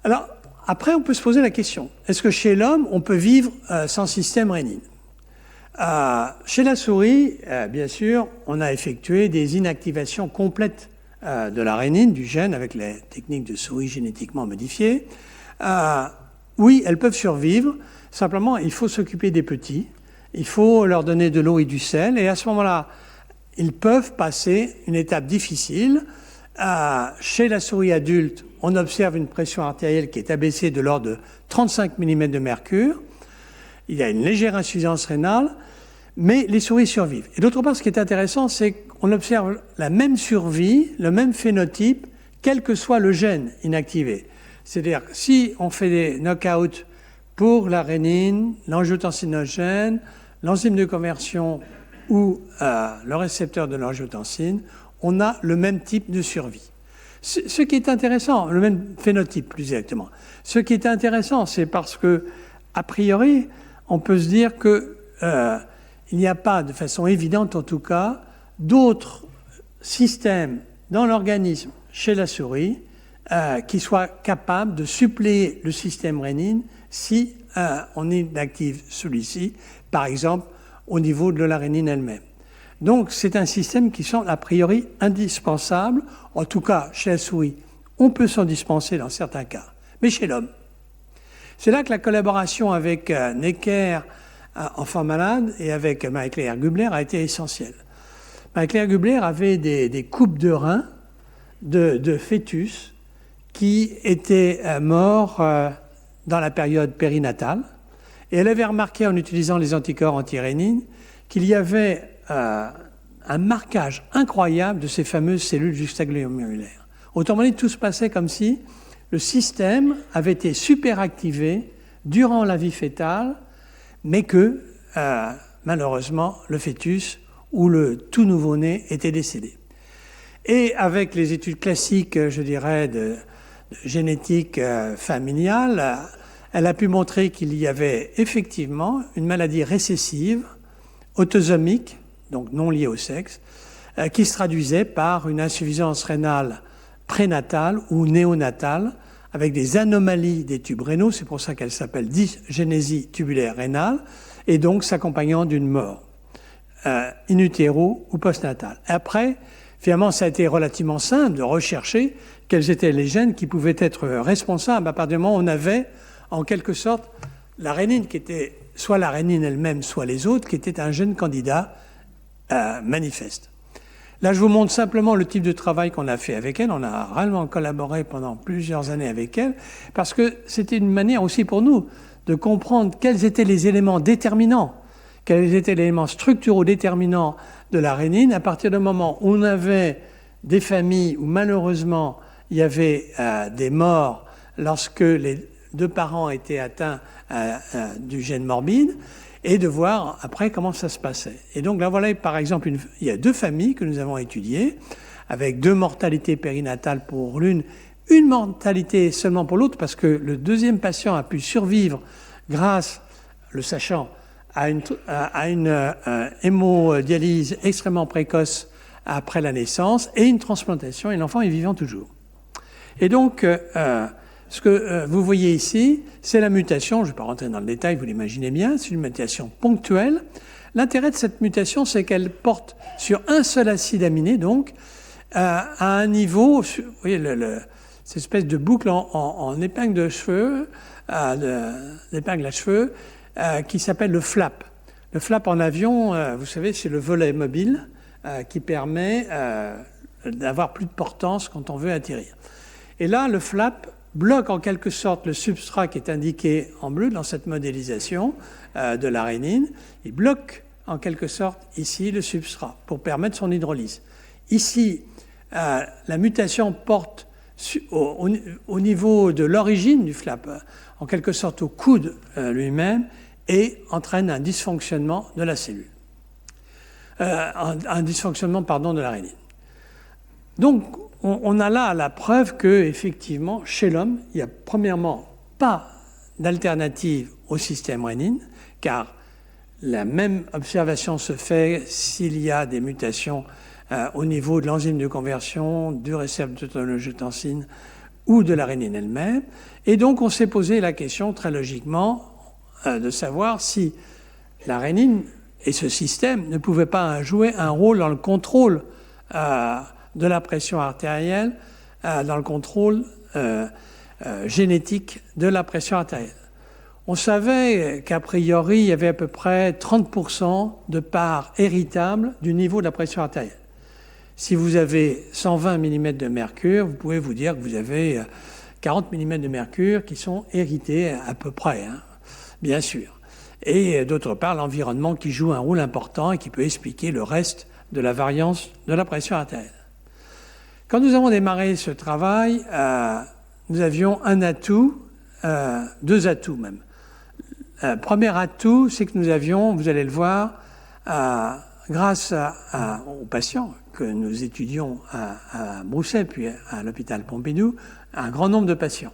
Alors, après, on peut se poser la question, est-ce que chez l'homme, on peut vivre sans système rénine ? Chez la souris, bien sûr, on a effectué des inactivations complètes de la rénine, du gène, avec les techniques de souris génétiquement modifiées. Oui, elles peuvent survivre, simplement, il faut s'occuper des petits, il faut leur donner de l'eau et du sel, et à ce moment-là, ils peuvent passer une étape difficile. Chez la souris adulte, on observe une pression artérielle qui est abaissée de l'ordre de 35 mm de mercure. Il y a une légère insuffisance rénale, mais les souris survivent. Et d'autre part, ce qui est intéressant, c'est qu'on observe la même survie, le même phénotype, quel que soit le gène inactivé. C'est-à-dire, si on fait des knockouts pour la rénine, l'angiotensinogène, l'enzyme de conversion ou le récepteur de l'angiotensine, on a le même type de survie. Ce qui est intéressant, le même phénotype plus exactement. Ce qui est intéressant, c'est parce que, a priori, on peut se dire que il n'y a pas, de façon évidente en tout cas, d'autres systèmes dans l'organisme chez la souris qui soient capables de suppléer le système rénine si on inactive celui-ci, par exemple au niveau de la rénine elle-même. Donc c'est un système qui semble a priori indispensable, en tout cas chez la souris. On peut s'en dispenser dans certains cas, mais chez l'homme. C'est là que la collaboration avec Necker, enfant malade, et avec Marie-Claire Gubler a été essentielle. Marie-Claire Gubler avait des coupes de reins de fœtus qui étaient morts dans la période périnatale, et elle avait remarqué en utilisant les anticorps anti-rénine qu'il y avait un marquage incroyable de ces fameuses cellules juxtaglomérulaires. Autrement dit, tout se passait comme si le système avait été superactivé durant la vie fœtale, mais que, malheureusement, le fœtus ou le tout nouveau-né était décédé. Et avec les études classiques, je dirais, de génétique familiale, elle a pu montrer qu'il y avait effectivement une maladie récessive, autosomique, donc non liée au sexe, qui se traduisait par une insuffisance rénale prénatale ou néonatale, avec des anomalies des tubes rénaux, c'est pour ça qu'elle s'appelle dysgénésie tubulaire rénale, et donc s'accompagnant d'une mort, in utero ou postnatale. Après, finalement, ça a été relativement simple de rechercher quels étaient les gènes qui pouvaient être responsables à partir du moment où on avait, en quelque sorte, la rénine qui était soit la rénine elle-même, soit les autres, qui était un gène candidat manifeste. Là, je vous montre simplement le type de travail qu'on a fait avec elle. On a réellement collaboré pendant plusieurs années avec elle, parce que c'était une manière aussi pour nous de comprendre quels étaient les éléments déterminants, quels étaient les éléments structuraux déterminants de la rénine, à partir du moment où on avait des familles où malheureusement il y avait des morts lorsque les deux parents étaient atteints du gène morbide, et de voir après comment ça se passait. Et donc là, voilà, par exemple, il y a 2 familles que nous avons étudiées, avec 2 mortalités périnatales pour l'une, une mortalité seulement pour l'autre, parce que le deuxième patient a pu survivre grâce, le sachant, à une hémodialyse extrêmement précoce après la naissance et une transplantation, et l'enfant est vivant toujours. Et donc, ce que vous voyez ici, c'est la mutation, je ne vais pas rentrer dans le détail, vous l'imaginez bien, c'est une mutation ponctuelle. L'intérêt de cette mutation, c'est qu'elle porte sur un seul acide aminé, donc, à un niveau, vous voyez, cette espèce de boucle en épingle de cheveux, d'épingle à cheveux, qui s'appelle le flap. Le flap en avion, vous savez, c'est le volet mobile qui permet d'avoir plus de portance quand on veut atterrir. Et là, le flap bloque en quelque sorte le substrat qui est indiqué en bleu dans cette modélisation de l'arénine. Il bloque en quelque sorte ici le substrat pour permettre son hydrolyse. Ici, la mutation porte au niveau de l'origine du flap, en quelque sorte au coude lui-même, et entraîne un dysfonctionnement de la cellule. Un dysfonctionnement, de l'arénine. Donc, on a là la preuve que, effectivement, chez l'homme, il n'y a premièrement pas d'alternative au système rénine, car la même observation se fait s'il y a des mutations au niveau de l'enzyme de conversion, du récepteur de l'angiotensine ou de l'arénine elle-même. Et donc, on s'est posé la question, très logiquement, de savoir si l'arénine et ce système ne pouvaient pas jouer un rôle dans le contrôle de la pression artérielle, dans le contrôle génétique de la pression artérielle. On savait qu'a priori, il y avait à peu près 30% de part héritable du niveau de la pression artérielle. Si vous avez 120 mm de mercure, vous pouvez vous dire que vous avez 40 mm de mercure qui sont hérités à peu près, bien sûr. Et d'autre part, l'environnement qui joue un rôle important et qui peut expliquer le reste de la variance de la pression artérielle. Quand nous avons démarré ce travail, nous avions un atout, deux atouts même. Premier atout, c'est que nous avions, vous allez le voir, grâce aux patients que nous étudions à Brousset, puis à l'hôpital Pompidou, un grand nombre de patients.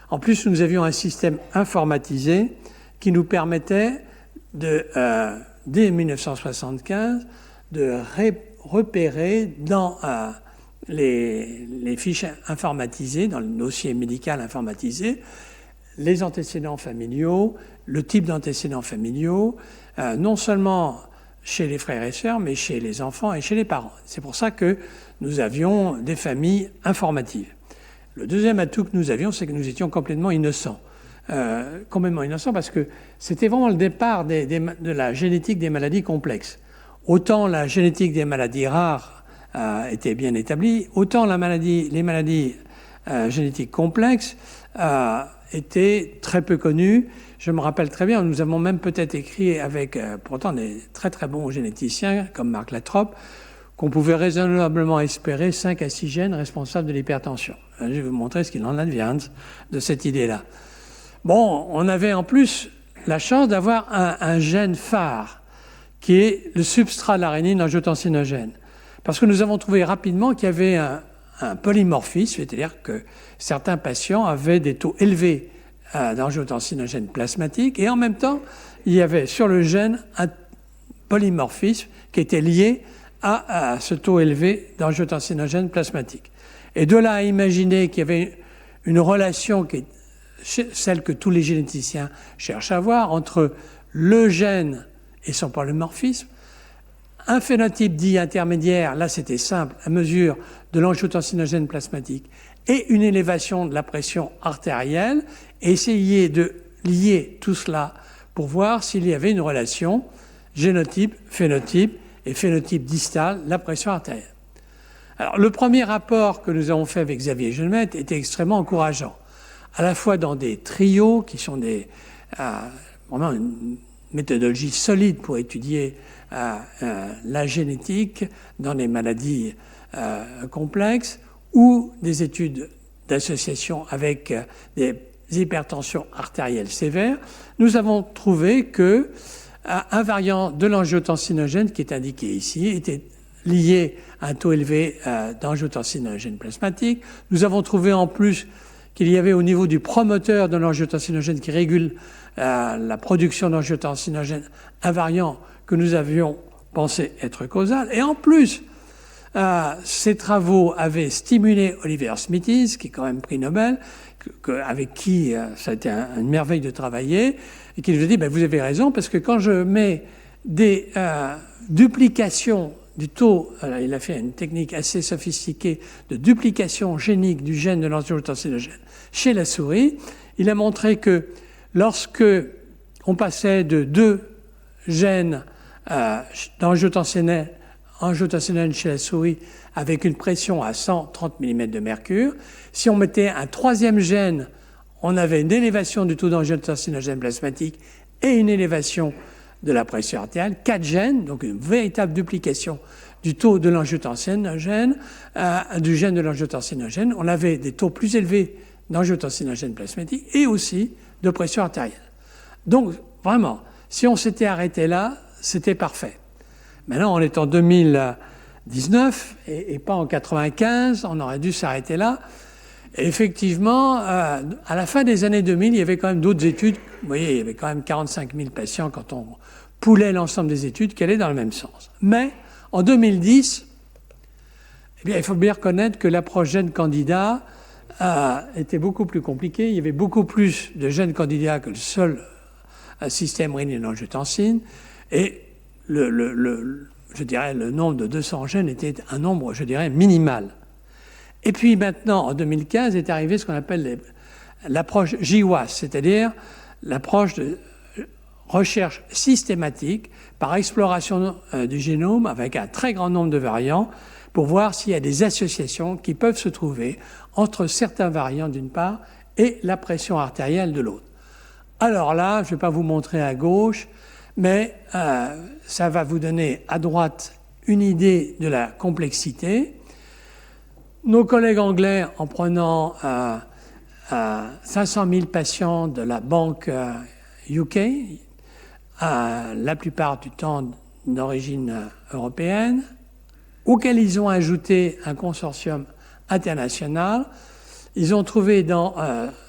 En plus, nous avions un système informatisé qui nous permettait, dès 1975, de repérer dans les fiches informatisées, dans le dossier médical informatisé, les antécédents familiaux, le type d'antécédents familiaux, non seulement chez les frères et sœurs, mais chez les enfants et chez les parents. C'est pour ça que nous avions des familles informatives. Le deuxième atout que nous avions, c'est que nous étions complètement innocents. Complètement innocents parce que c'était vraiment le départ de la génétique des maladies complexes. Autant la génétique des maladies rares était bien établie, autant les maladies génétiques complexes étaient très peu connues. Je me rappelle très bien, nous avons même peut-être écrit avec pourtant des très très bons généticiens comme Marc Latrobe, qu'on pouvait raisonnablement espérer 5 à 6 gènes responsables de l'hypertension. Je vais vous montrer ce qu'il en advient de cette idée-là. Bon, on avait en plus la chance d'avoir un gène phare, qui est le substrat de l'arénine angiotensinogène. Parce que nous avons trouvé rapidement qu'il y avait un polymorphisme, c'est-à-dire que certains patients avaient des taux élevés d'angiotensinogène plasmatique, et en même temps, il y avait sur le gène un polymorphisme qui était lié à ce taux élevé d'angiotensinogène plasmatique. Et de là à imaginer qu'il y avait une relation qui est celle que tous les généticiens cherchent à avoir entre le gène et son polymorphisme, un phénotype dit intermédiaire, là c'était simple, à mesure de l'angiotensinogène plasmatique, et une élévation de la pression artérielle, et essayer de lier tout cela pour voir s'il y avait une relation génotype, phénotype, et phénotype distal, la pression artérielle. Alors le premier rapport que nous avons fait avec Xavier Gelmette était extrêmement encourageant, à la fois dans des trios qui sont vraiment une méthodologie solide pour étudier la génétique dans les maladies complexes, ou des études d'association avec des hypertensions artérielles sévères. Nous avons trouvé que un variant de l'angiotensinogène qui est indiqué ici était lié à un taux élevé d'angiotensinogène plasmatique. Nous avons trouvé en plus qu'il y avait au niveau du promoteur de l'angiotensinogène qui régule la production d'angiotensinogène un variant que nous avions pensé être causal. Et en plus, Ces travaux avaient stimulé Oliver Smithies, qui est quand même prix Nobel, avec qui ça a été une merveille de travailler, et qui nous a dit vous avez raison, parce que quand je mets des duplications du taux, il a fait une technique assez sophistiquée de duplication génique du gène de l'angiotensinogène chez la souris, il a montré que lorsque on passait de 2 gènes d'angiotensinogène chez la souris avec une pression à 130 mm de mercure, si on mettait un 3e gène, on avait une élévation du taux d'angiotensinogène plasmatique et une élévation de la pression artérielle, 4 gènes, donc une véritable duplication du taux de l'angiotensinogène, du gène de l'angiotensinogène. On avait des taux plus élevés d'angiotensinogène plasmatique et aussi de pression artérielle. Donc, vraiment, si on s'était arrêté là, c'était parfait. Maintenant, on est en 2019 et pas en 95, on aurait dû s'arrêter là. Et effectivement, à la fin des années 2000, il y avait quand même d'autres études. Vous voyez, il y avait quand même 45 000 patients quand on poulait l'ensemble des études qui allaient dans le même sens. Mais en 2010, il faut bien reconnaître que l'approche gène candidat était beaucoup plus compliquée. Il y avait beaucoup plus de gènes candidats que le seul système rénine-angiotensine. Et je dirais, le nombre de 200 gènes était un nombre, je dirais, minimal. Et puis maintenant, en 2015, est arrivé ce qu'on appelle l'approche GWAS, c'est-à-dire l'approche de recherche systématique par exploration du génome avec un très grand nombre de variants pour voir s'il y a des associations qui peuvent se trouver entre certains variants d'une part et la pression artérielle de l'autre. Alors là, je ne vais pas vous montrer à gauche, mais ça va vous donner à droite une idée de la complexité. Nos collègues anglais, en prenant 500 000 patients de la banque UK, la plupart du temps d'origine européenne, auquel ils ont ajouté un consortium international, ils ont trouvé dans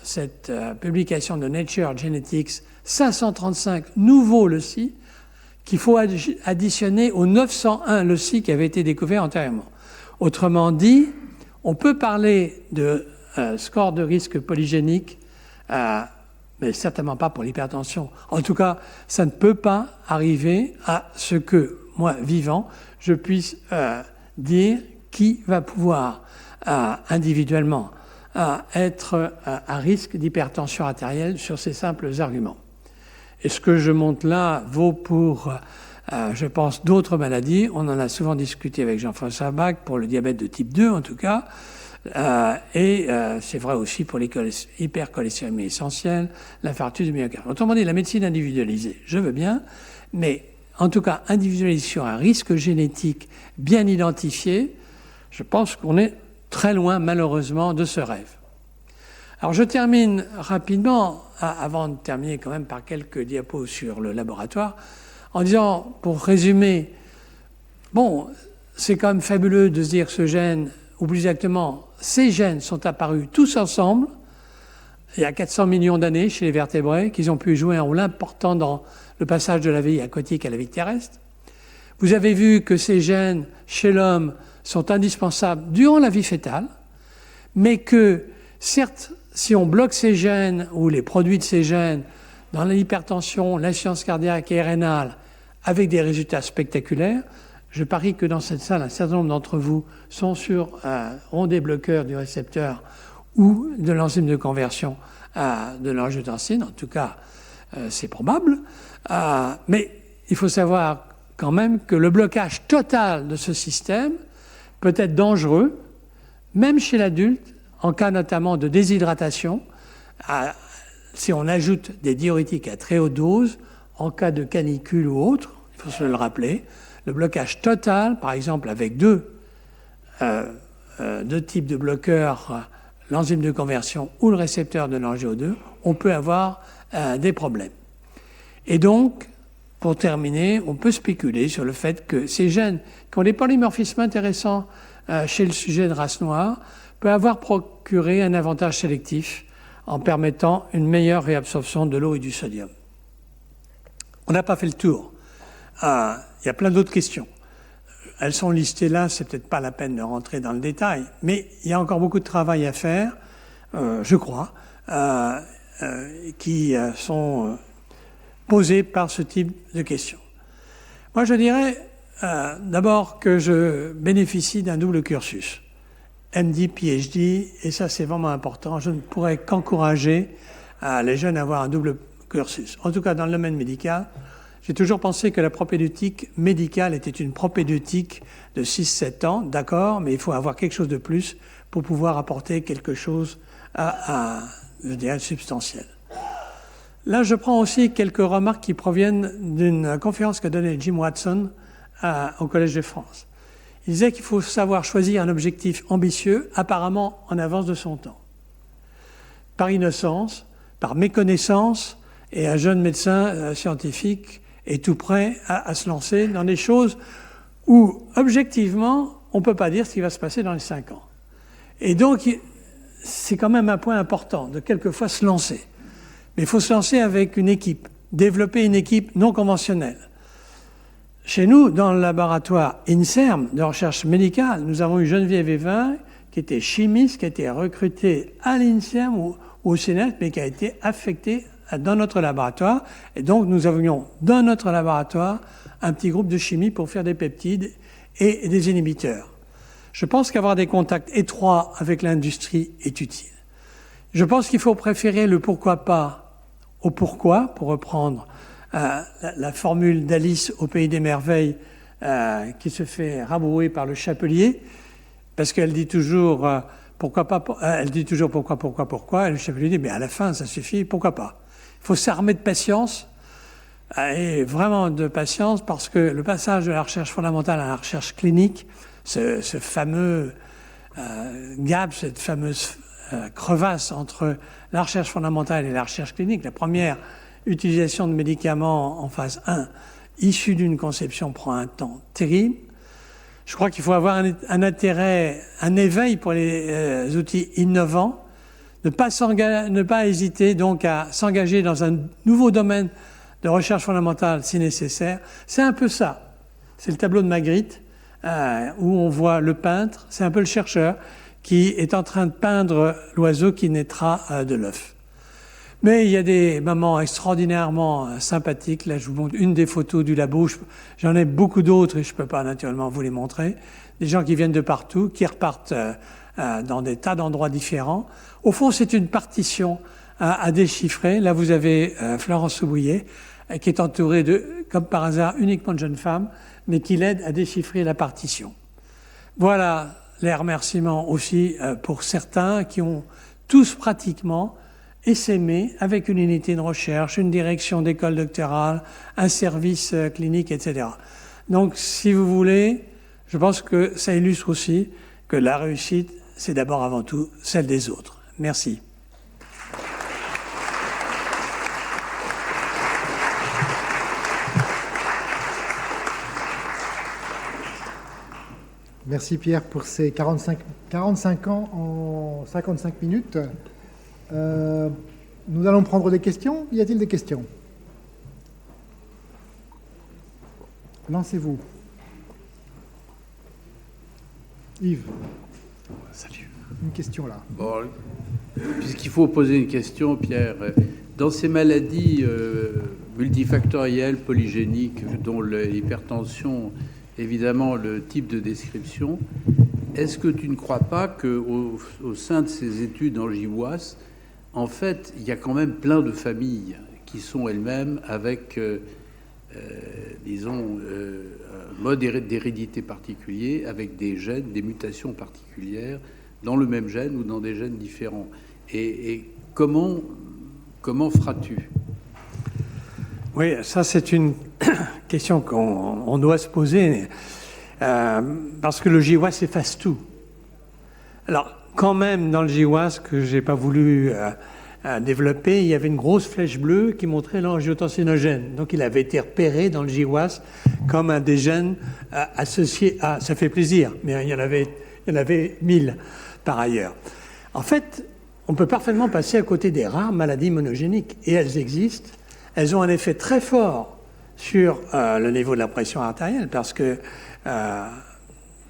cette publication de Nature Genetics 535 nouveaux loci qu'il faut additionner aux 901 loci qui avaient été découverts antérieurement. Autrement dit, on peut parler de score de risque polygénique, mais certainement pas pour l'hypertension. En tout cas, ça ne peut pas arriver à ce que, moi, vivant, je puisse dire qui va pouvoir individuellement être à risque d'hypertension artérielle sur ces simples arguments. Et ce que je montre là vaut pour, je pense, d'autres maladies. On en a souvent discuté avec Jean-François Bach pour le diabète de type 2, en tout cas. C'est vrai aussi pour les hypercholestérolémie essentielle, l'infarctus du myocarde. Autrement dit, la médecine individualisée, je veux bien, mais en tout cas individualisée sur un risque génétique bien identifié, je pense qu'on est très loin, malheureusement, de ce rêve. Alors je termine rapidement, avant de terminer quand même par quelques diapos sur le laboratoire, en disant, pour résumer, bon, c'est quand même fabuleux de se dire que ce gène, ou plus exactement, ces gènes sont apparus tous ensemble, il y a 400 millions d'années chez les vertébrés, qu'ils ont pu jouer un rôle important dans le passage de la vie aquatique à la vie terrestre. Vous avez vu que ces gènes, chez l'homme, sont indispensables durant la vie fœtale, mais que, certes, si on bloque ces gènes ou les produits de ces gènes dans l'hypertension, l'insuffisance cardiaque et rénale avec des résultats spectaculaires, je parie que dans cette salle, un certain nombre d'entre vous ont des bloqueurs du récepteur ou de l'enzyme de conversion de l'angiotensine. En tout cas, c'est probable. Mais il faut savoir quand même que le blocage total de ce système peut être dangereux, même chez l'adulte, en cas notamment de déshydratation, si on ajoute des diurétiques à très haute dose, en cas de canicule ou autre, il faut se le rappeler, le blocage total, par exemple avec deux types de bloqueurs, l'enzyme de conversion ou le récepteur de l'angio2, on peut avoir des problèmes. Et donc, pour terminer, on peut spéculer sur le fait que ces gènes qui ont des polymorphismes intéressants chez le sujet de race noire peuvent avoir procuré un avantage sélectif en permettant une meilleure réabsorption de l'eau et du sodium. On n'a pas fait le tour. Il y a plein d'autres questions. elles sont listées là, c'est peut-être pas la peine de rentrer dans le détail, mais il y a encore beaucoup de travail à faire, je crois, qui sont posés par ce type de questions. Moi, je dirais d'abord que je bénéficie d'un double cursus, MD, PhD, et ça c'est vraiment important. Je ne pourrais qu'encourager les jeunes à avoir un double cursus. En tout cas, dans le domaine médical, j'ai toujours pensé que la propédeutique médicale était une propédeutique de 6-7 ans, d'accord, mais il faut avoir quelque chose de plus pour pouvoir apporter quelque chose je dirais, substantiel. Là, je prends aussi quelques remarques qui proviennent d'une conférence qu'a donnée Jim Watson au Collège de France. Il disait qu'il faut savoir choisir un objectif ambitieux, apparemment en avance de son temps. Par innocence, par méconnaissance, et un jeune médecin scientifique est tout prêt à se lancer dans des choses où, objectivement, on ne peut pas dire ce qui va se passer dans les 5 ans. Et donc, c'est quand même un point important de quelquefois se lancer. Mais il faut se lancer avec une équipe, développer une équipe non conventionnelle. Chez nous, dans le laboratoire INSERM de recherche médicale, nous avons eu Geneviève Evin, qui était chimiste, qui a été recrutée à l'INSERM ou au CNES, mais qui a été affectée dans notre laboratoire. Et donc, nous avions dans notre laboratoire un petit groupe de chimie pour faire des peptides et des inhibiteurs. Je pense qu'avoir des contacts étroits avec l'industrie est utile. Je pense qu'il faut préférer le pourquoi pas au pourquoi, pour reprendre la formule d'Alice au Pays des Merveilles qui se fait rabrouer par le chapelier, parce qu'elle dit toujours pourquoi pas, elle dit toujours pourquoi, et le chapelier dit mais à la fin ça suffit, pourquoi pas. Il faut s'armer de patience, et vraiment de patience, parce que le passage de la recherche fondamentale à la recherche clinique, ce fameux gap, cette fameuse crevasse entre la recherche fondamentale et la recherche clinique, la première utilisation de médicaments en phase 1 issus d'une conception prend un temps terrible. Je crois qu'il faut avoir un intérêt, un éveil pour les outils innovants, ne pas hésiter donc à s'engager dans un nouveau domaine de recherche fondamentale si nécessaire. C'est un peu ça. C'est le tableau de Magritte où on voit le peintre, c'est un peu le chercheur qui est en train de peindre l'oiseau qui naîtra de l'œuf. Mais il y a des moments extraordinairement sympathiques. Là, je vous montre une des photos du labo. J'en ai beaucoup d'autres et je ne peux pas naturellement vous les montrer. Des gens qui viennent de partout, qui repartent dans des tas d'endroits différents. Au fond, c'est une partition à déchiffrer. Là, vous avez Florence Soubouillet, qui est entourée de, comme par hasard, uniquement de jeunes femmes, mais qui l'aident à déchiffrer la partition. Voilà les remerciements aussi pour certains qui ont tous pratiquement essaimé avec une unité de recherche, une direction d'école doctorale, un service clinique, etc. Donc, si vous voulez, je pense que ça illustre aussi que la réussite, c'est d'abord avant tout celle des autres. Merci. Merci Pierre pour ces 45 ans en 55 minutes. Nous allons prendre des questions. Y a-t-il des questions? Lancez-vous. Yves. Salut. Une question là. Bon, puisqu'il faut poser une question, Pierre, dans ces maladies multifactorielles, polygéniques, dont l'hypertension, évidemment, le type de description, est-ce que tu ne crois pas qu'au sein de ces études en GWAS, en fait, il y a quand même plein de familles qui sont elles-mêmes avec, disons, un mode d'hérédité particulier, avec des gènes, des mutations particulières, dans le même gène ou dans des gènes différents. Et comment feras-tu? Oui, ça c'est une question qu'on doit se poser, parce que le GWAS efface tout. Alors, quand même, dans le GWAS, que je n'ai pas voulu développer, il y avait une grosse flèche bleue qui montrait l'angiotensinogène. Donc, il avait été repéré dans le GWAS comme un des gènes associés à... Ça fait plaisir, mais il y en avait 1000 par ailleurs. En fait, on peut parfaitement passer à côté des rares maladies monogéniques, et elles existent. Elles ont un effet très fort sur le niveau de la pression artérielle, parce que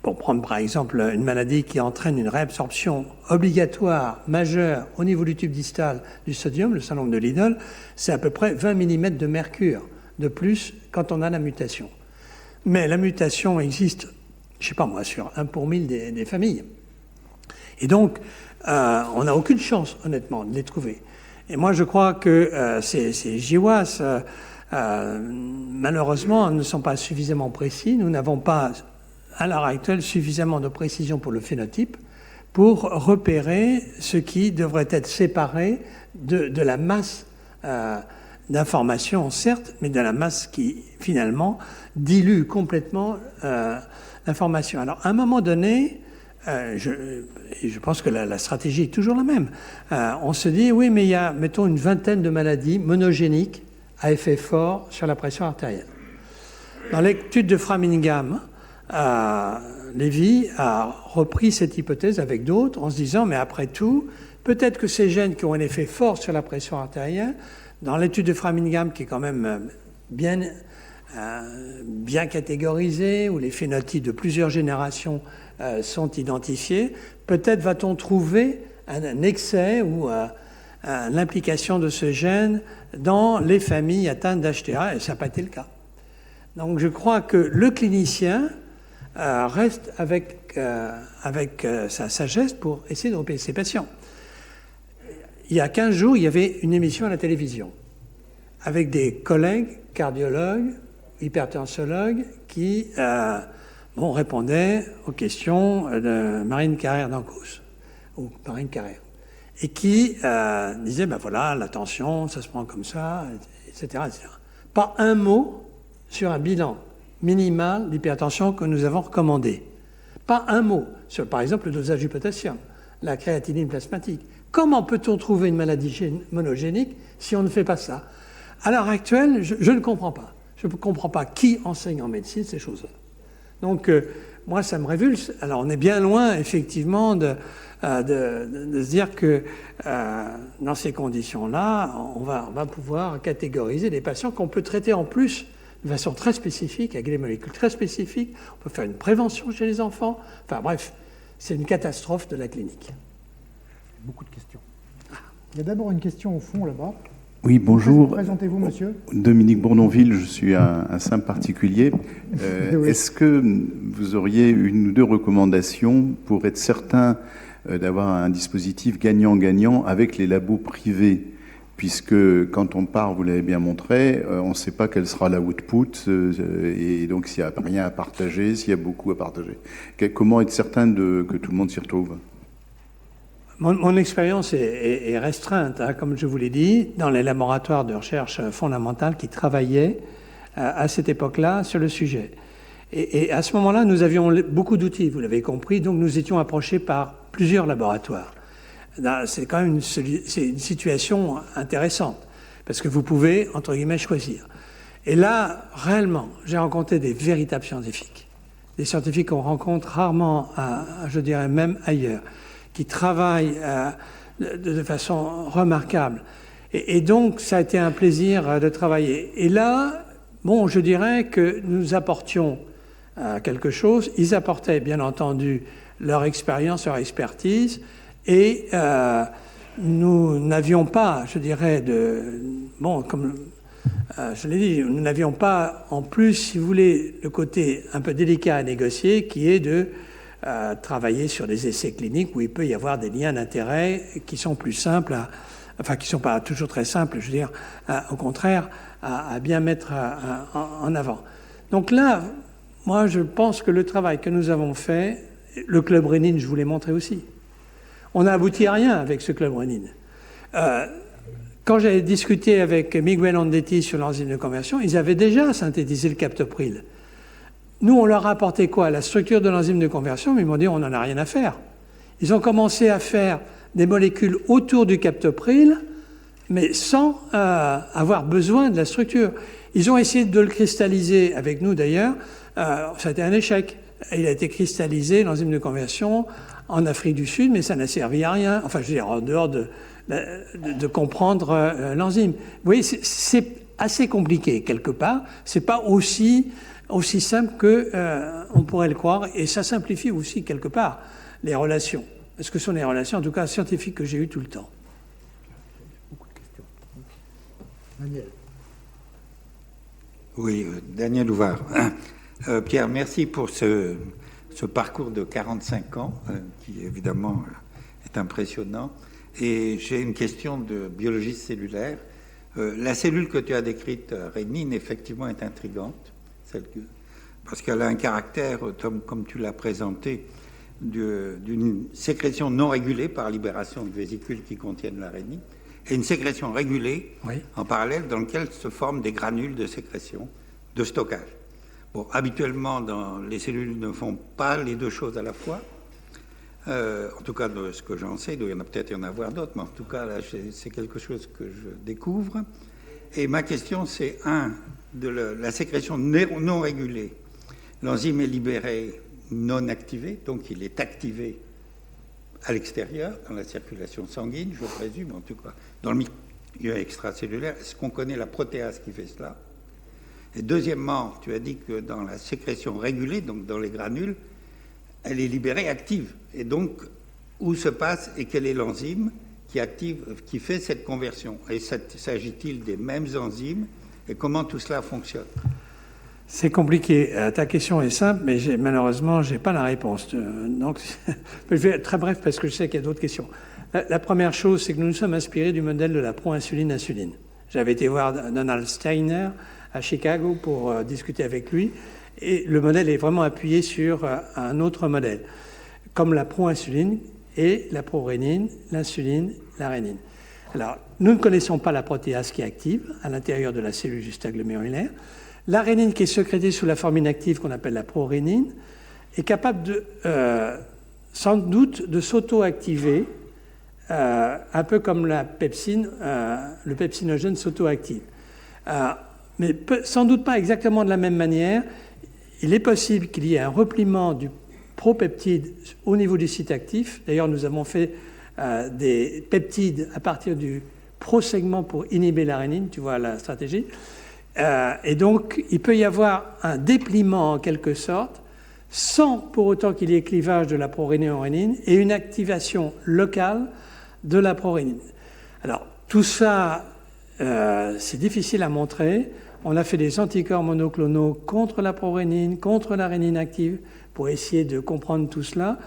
pour prendre par exemple une maladie qui entraîne une réabsorption obligatoire majeure au niveau du tube distal du sodium, le syndrome de Lidl, c'est à peu près 20 mm de mercure de plus quand on a la mutation. Mais la mutation existe, je ne sais pas moi, sur 1 pour 1000 des familles. Et donc, on n'a aucune chance, honnêtement, de les trouver. Et moi, je crois que ces GWAS, malheureusement, ne sont pas suffisamment précis. Nous n'avons pas, à l'heure actuelle, suffisamment de précision pour le phénotype pour repérer ce qui devrait être séparé de la masse d'informations, certes, mais de la masse qui, finalement, dilue complètement l'information. Alors, à un moment donné, je pense que la stratégie est toujours la même. On se dit, oui, mais il y a, mettons, une vingtaine de maladies monogéniques à effet fort sur la pression artérielle. Dans l'étude de Framingham, Lévy a repris cette hypothèse avec d'autres en se disant, mais après tout, peut-être que ces gènes qui ont un effet fort sur la pression artérielle, dans l'étude de Framingham, qui est quand même bien catégorisée, où les phénotypes de plusieurs générations sont identifiés, peut-être va-t-on trouver un excès ou l'implication de ce gène dans les familles atteintes d'HTA, et ça n'a pas été le cas. Donc je crois que le clinicien reste avec sa sagesse pour essayer de repérer ses patients. Il y a 15 jours, il y avait une émission à la télévision avec des collègues cardiologues, hypertensologues qui répondaient aux questions de Marine Carrère d'Ancos, ou Marine Carrère, et qui disaient, ben voilà, la tension, ça se prend comme ça, etc., etc. Pas un mot sur un bilan minimal d'hypertension que nous avons recommandé. Pas un mot sur, par exemple, le dosage du potassium, la créatinine plasmatique. Comment peut-on trouver une maladie monogénique si on ne fait pas ça? À l'heure actuelle, je ne comprends pas. Je ne comprends pas qui enseigne en médecine ces choses-là. Donc, moi, ça me révulse. Alors, on est bien loin, effectivement, de se dire que dans ces conditions-là, on va pouvoir catégoriser des patients qu'on peut traiter en plus de façon très spécifique, avec des molécules très spécifiques. On peut faire une prévention chez les enfants. Enfin, bref, c'est une catastrophe de la clinique. Beaucoup de questions. Il y a d'abord une question au fond, là-bas. Oui, bonjour. Présentez-vous, monsieur. Dominique Bournonville, je suis un simple particulier. Oui. Est-ce que vous auriez une ou deux recommandations pour être certain d'avoir un dispositif gagnant-gagnant avec les labos privés? Puisque quand on part, vous l'avez bien montré, on ne sait pas quel sera l'output, et donc s'il n'y a rien à partager, s'il y a beaucoup à partager. Comment être certain que tout le monde s'y retrouve? Mon expérience est restreinte, hein, comme je vous l'ai dit, dans les laboratoires de recherche fondamentale qui travaillaient à cette époque-là sur le sujet. Et à ce moment-là, nous avions beaucoup d'outils, vous l'avez compris, donc nous étions approchés par plusieurs laboratoires. C'est quand même une situation intéressante, parce que vous pouvez, entre guillemets, choisir. Et là, réellement, j'ai rencontré des véritables scientifiques, des scientifiques qu'on rencontre rarement, je dirais même ailleurs, qui travaillent de façon remarquable. Et donc, ça a été un plaisir de travailler. Et là, bon, je dirais que nous apportions quelque chose. Ils apportaient, bien entendu, leur expérience, leur expertise, et nous n'avions pas, je dirais, comme je l'ai dit, nous n'avions pas, en plus, si vous voulez, le côté un peu délicat à négocier, qui est de travailler sur des essais cliniques où il peut y avoir des liens d'intérêt qui sont plus simples, qui ne sont pas toujours très simples, je veux dire, au contraire, à bien mettre en avant. Donc là, moi, je pense que le travail que nous avons fait, le club Rénine, je vous l'ai montré aussi. On n'a abouti à rien avec ce club Rénine. Quand j'avais discuté avec Miguel Ondetti sur l'enzyme de conversion, ils avaient déjà synthétisé le captopril. Nous, on leur a apporté quoi? La structure de l'enzyme de conversion, mais ils m'ont dit on n'en a rien à faire. Ils ont commencé à faire des molécules autour du captopril, mais sans avoir besoin de la structure. Ils ont essayé de le cristalliser avec nous d'ailleurs. Ça a été un échec. Il a été cristallisé, l'enzyme de conversion, en Afrique du Sud, mais ça n'a servi à rien. Enfin, je veux dire, en dehors de comprendre l'enzyme. Vous voyez, c'est assez compliqué quelque part. C'est pas aussi simple que on pourrait le croire, et ça simplifie aussi quelque part les relations. Ce que sont les relations, en tout cas scientifiques, que j'ai eues tout le temps. Beaucoup de questions. Daniel. Oui, Daniel Ouvard. Pierre, merci pour ce parcours de 45 ans, qui évidemment est impressionnant. Et j'ai une question de biologie cellulaire. La cellule que tu as décrite, rénine, effectivement est intrigante, parce qu'elle a un caractère, comme tu l'as présenté, d'une sécrétion non régulée par libération de vésicules qui contiennent la rénine, et une sécrétion régulée, oui, en parallèle, dans laquelle se forment des granules de sécrétion, de stockage. Bon, habituellement, les cellules ne font pas les deux choses à la fois. En tout cas, de ce que j'en sais, il doit y en a peut-être y en avoir d'autres, mais en tout cas, là, c'est quelque chose que je découvre. Et ma question, c'est de la sécrétion non régulée. L'enzyme est libéré, non activé, donc il est activé à l'extérieur, dans la circulation sanguine, je présume, en tout cas, dans le milieu extracellulaire. Est-ce qu'on connaît la protéase qui fait cela? Et deuxièmement, tu as dit que dans la sécrétion régulée, donc dans les granules, elle est libérée active. Et donc, où se passe et quelle est l'enzyme qui fait cette conversion? Et s'agit-il des mêmes enzymes? Et comment tout cela fonctionne? C'est compliqué. Ta question est simple, mais malheureusement, je n'ai pas la réponse. Donc, je vais être très bref parce que je sais qu'il y a d'autres questions. La première chose, c'est que nous nous sommes inspirés du modèle de la proinsuline-insuline. J'avais été voir Donald Steiner à Chicago pour discuter avec lui. Et le modèle est vraiment appuyé sur un autre modèle, comme la proinsuline et la prorénine, l'insuline, la rénine. Alors, nous ne connaissons pas la protéase qui est active à l'intérieur de la cellule justaglomérulaire. La rénine qui est sécrétée sous la forme inactive qu'on appelle la prorénine est capable sans doute de s'auto-activer, un peu comme la pepsine, le pepsinogène s'auto-active. Mais sans doute pas exactement de la même manière. Il est possible qu'il y ait un repliement du propeptide au niveau du site actif. D'ailleurs, nous avons fait des peptides à partir du prosegment pour inhiber la rénine, tu vois la stratégie. Et donc, il peut y avoir un dépliement en quelque sorte, sans pour autant qu'il y ait clivage de la prorénine en rénine, et une activation locale de la prorénine. Alors, tout ça, c'est difficile à montrer. On a fait des anticorps monoclonaux contre la prorénine, contre la rénine active, pour essayer de comprendre tout cela.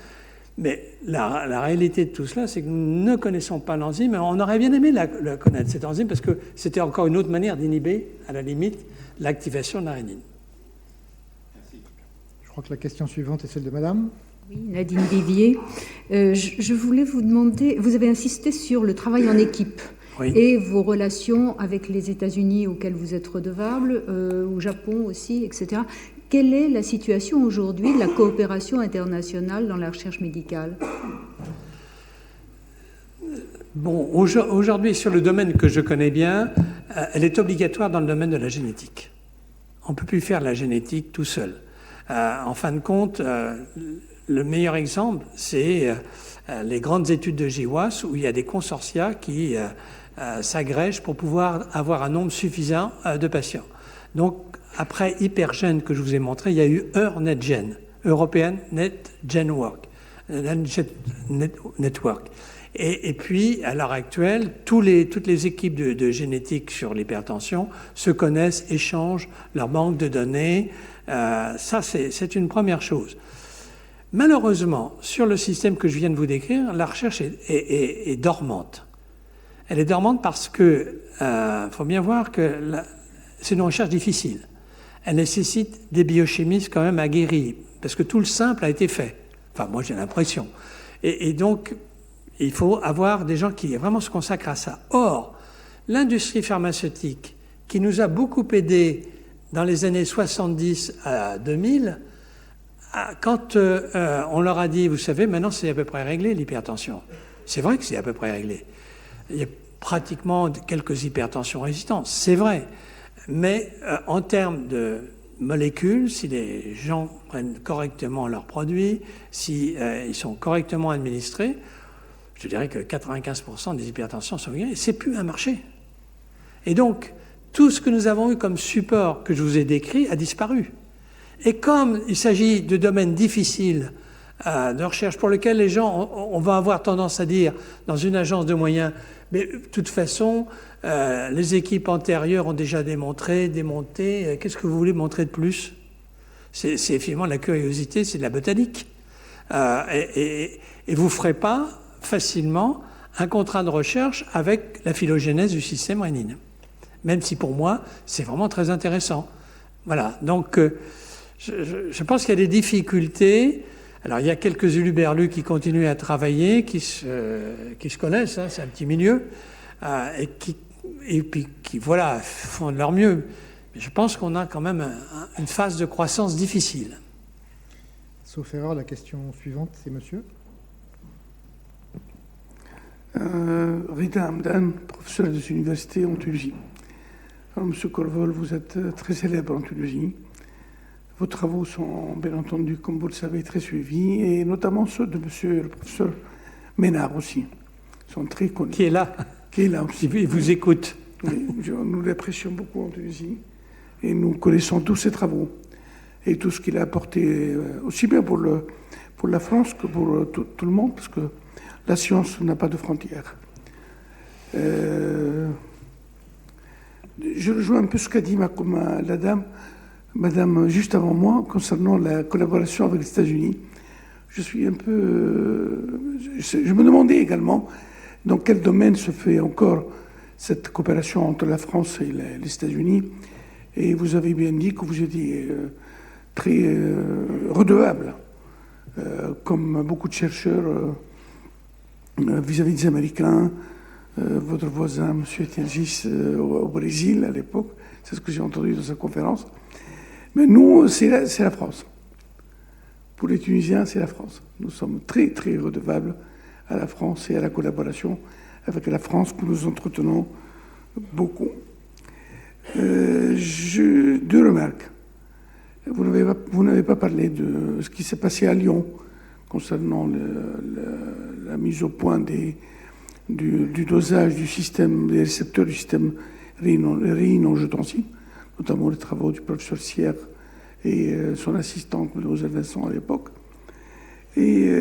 Mais la réalité de tout cela, c'est que nous ne connaissons pas l'enzyme. On aurait bien aimé la connaître, cette enzyme, parce que c'était encore une autre manière d'inhiber, à la limite, l'activation de la rénine. Merci. Je crois que la question suivante est celle de Madame. Oui, Nadine Vivier. Je voulais vous demander, vous avez insisté sur le travail en équipe. Oui. Et vos relations avec les États-Unis auxquels vous êtes redevable, au Japon aussi, etc. Quelle est la situation aujourd'hui de la coopération internationale dans la recherche médicale? Bon, aujourd'hui, sur le domaine que je connais bien, elle est obligatoire dans le domaine de la génétique. On ne peut plus faire la génétique tout seul. En fin de compte, le meilleur exemple, c'est les grandes études de GWAS, où il y a des consortia qui s'agrègent pour pouvoir avoir un nombre suffisant de patients. Donc, après Hypergen que je vous ai montré, il y a eu EURNetGen, European Network. Et puis, à l'heure actuelle, toutes les équipes de génétique sur l'hypertension se connaissent, échangent leur banque de données. Ça, c'est une première chose. Malheureusement, sur le système que je viens de vous décrire, la recherche est dormante. Elle est dormante parce que faut bien voir que c'est une recherche difficile. Elle nécessite des biochimistes quand même aguerris, parce que tout le simple a été fait. Enfin, moi, j'ai l'impression. Et donc, il faut avoir des gens qui vraiment se consacrent à ça. Or, l'industrie pharmaceutique, qui nous a beaucoup aidés dans les années 70 à 2000, quand on leur a dit, vous savez, maintenant c'est à peu près réglé l'hypertension. C'est vrai que c'est à peu près réglé. Il y a pratiquement quelques hypertensions résistantes, c'est vrai. Mais en termes de molécules, si les gens prennent correctement leurs produits, si ils sont correctement administrés, je dirais que 95% des hypertensions sont réglées. C'est plus un marché. Et donc, tout ce que nous avons eu comme support que je vous ai décrit a disparu. Et comme il s'agit de domaines difficiles de recherche pour lesquels les gens, on va avoir tendance à dire dans une agence de moyens, mais de toute façon, les équipes antérieures ont déjà démonté, qu'est-ce que vous voulez montrer de plus? C'est finalement la curiosité, c'est de la botanique. Et vous ne ferez pas facilement un contrat de recherche avec la phylogénèse du système rénine. Même si pour moi, c'est vraiment très intéressant. Voilà, donc je pense qu'il y a des difficultés. Alors il y a quelques huluberlus qui continuent à travailler, qui se connaissent, hein, c'est un petit milieu, et puis qui voilà, font de leur mieux. Mais je pense qu'on a quand même une phase de croissance difficile. Sauf erreur, la question suivante, c'est monsieur. Rita Hamdan, professeur des universités en Tunisie. Alors, monsieur Corvol, vous êtes très célèbre en Tunisie. Vos travaux sont, bien entendu, comme vous le savez, très suivis, et notamment ceux de monsieur le professeur Ménard aussi. Ils sont très connus. Qui est là. Qui est là aussi. Il vous écoute. Oui, nous l'apprécions beaucoup en Tunisie, et nous connaissons tous ses travaux, et tout ce qu'il a apporté, aussi bien pour la France que pour tout le monde, parce que la science n'a pas de frontières. Je rejoins un peu ce qu'a dit la dame, madame juste avant moi, concernant la collaboration avec les États-Unis. Je suis un peu... je me demandais également dans quel domaine se fait encore cette coopération entre la France et les États-Unis. Et vous avez bien dit que vous étiez très redevable, comme beaucoup de chercheurs vis-à-vis des Américains, votre voisin, M. Etienne-Gis, au Brésil à l'époque, c'est ce que j'ai entendu dans sa conférence. Mais nous, c'est la France. Pour les Tunisiens, c'est la France. Nous sommes très, très redevables à la France et à la collaboration avec la France que nous entretenons beaucoup. Deux remarques. Vous n'avez pas parlé de ce qui s'est passé à Lyon concernant la mise au point du dosage du système, des récepteurs du système rénine-angiotensin, notamment les travaux du professeur Sierre et son assistante, Mlle Vincent, à l'époque. Et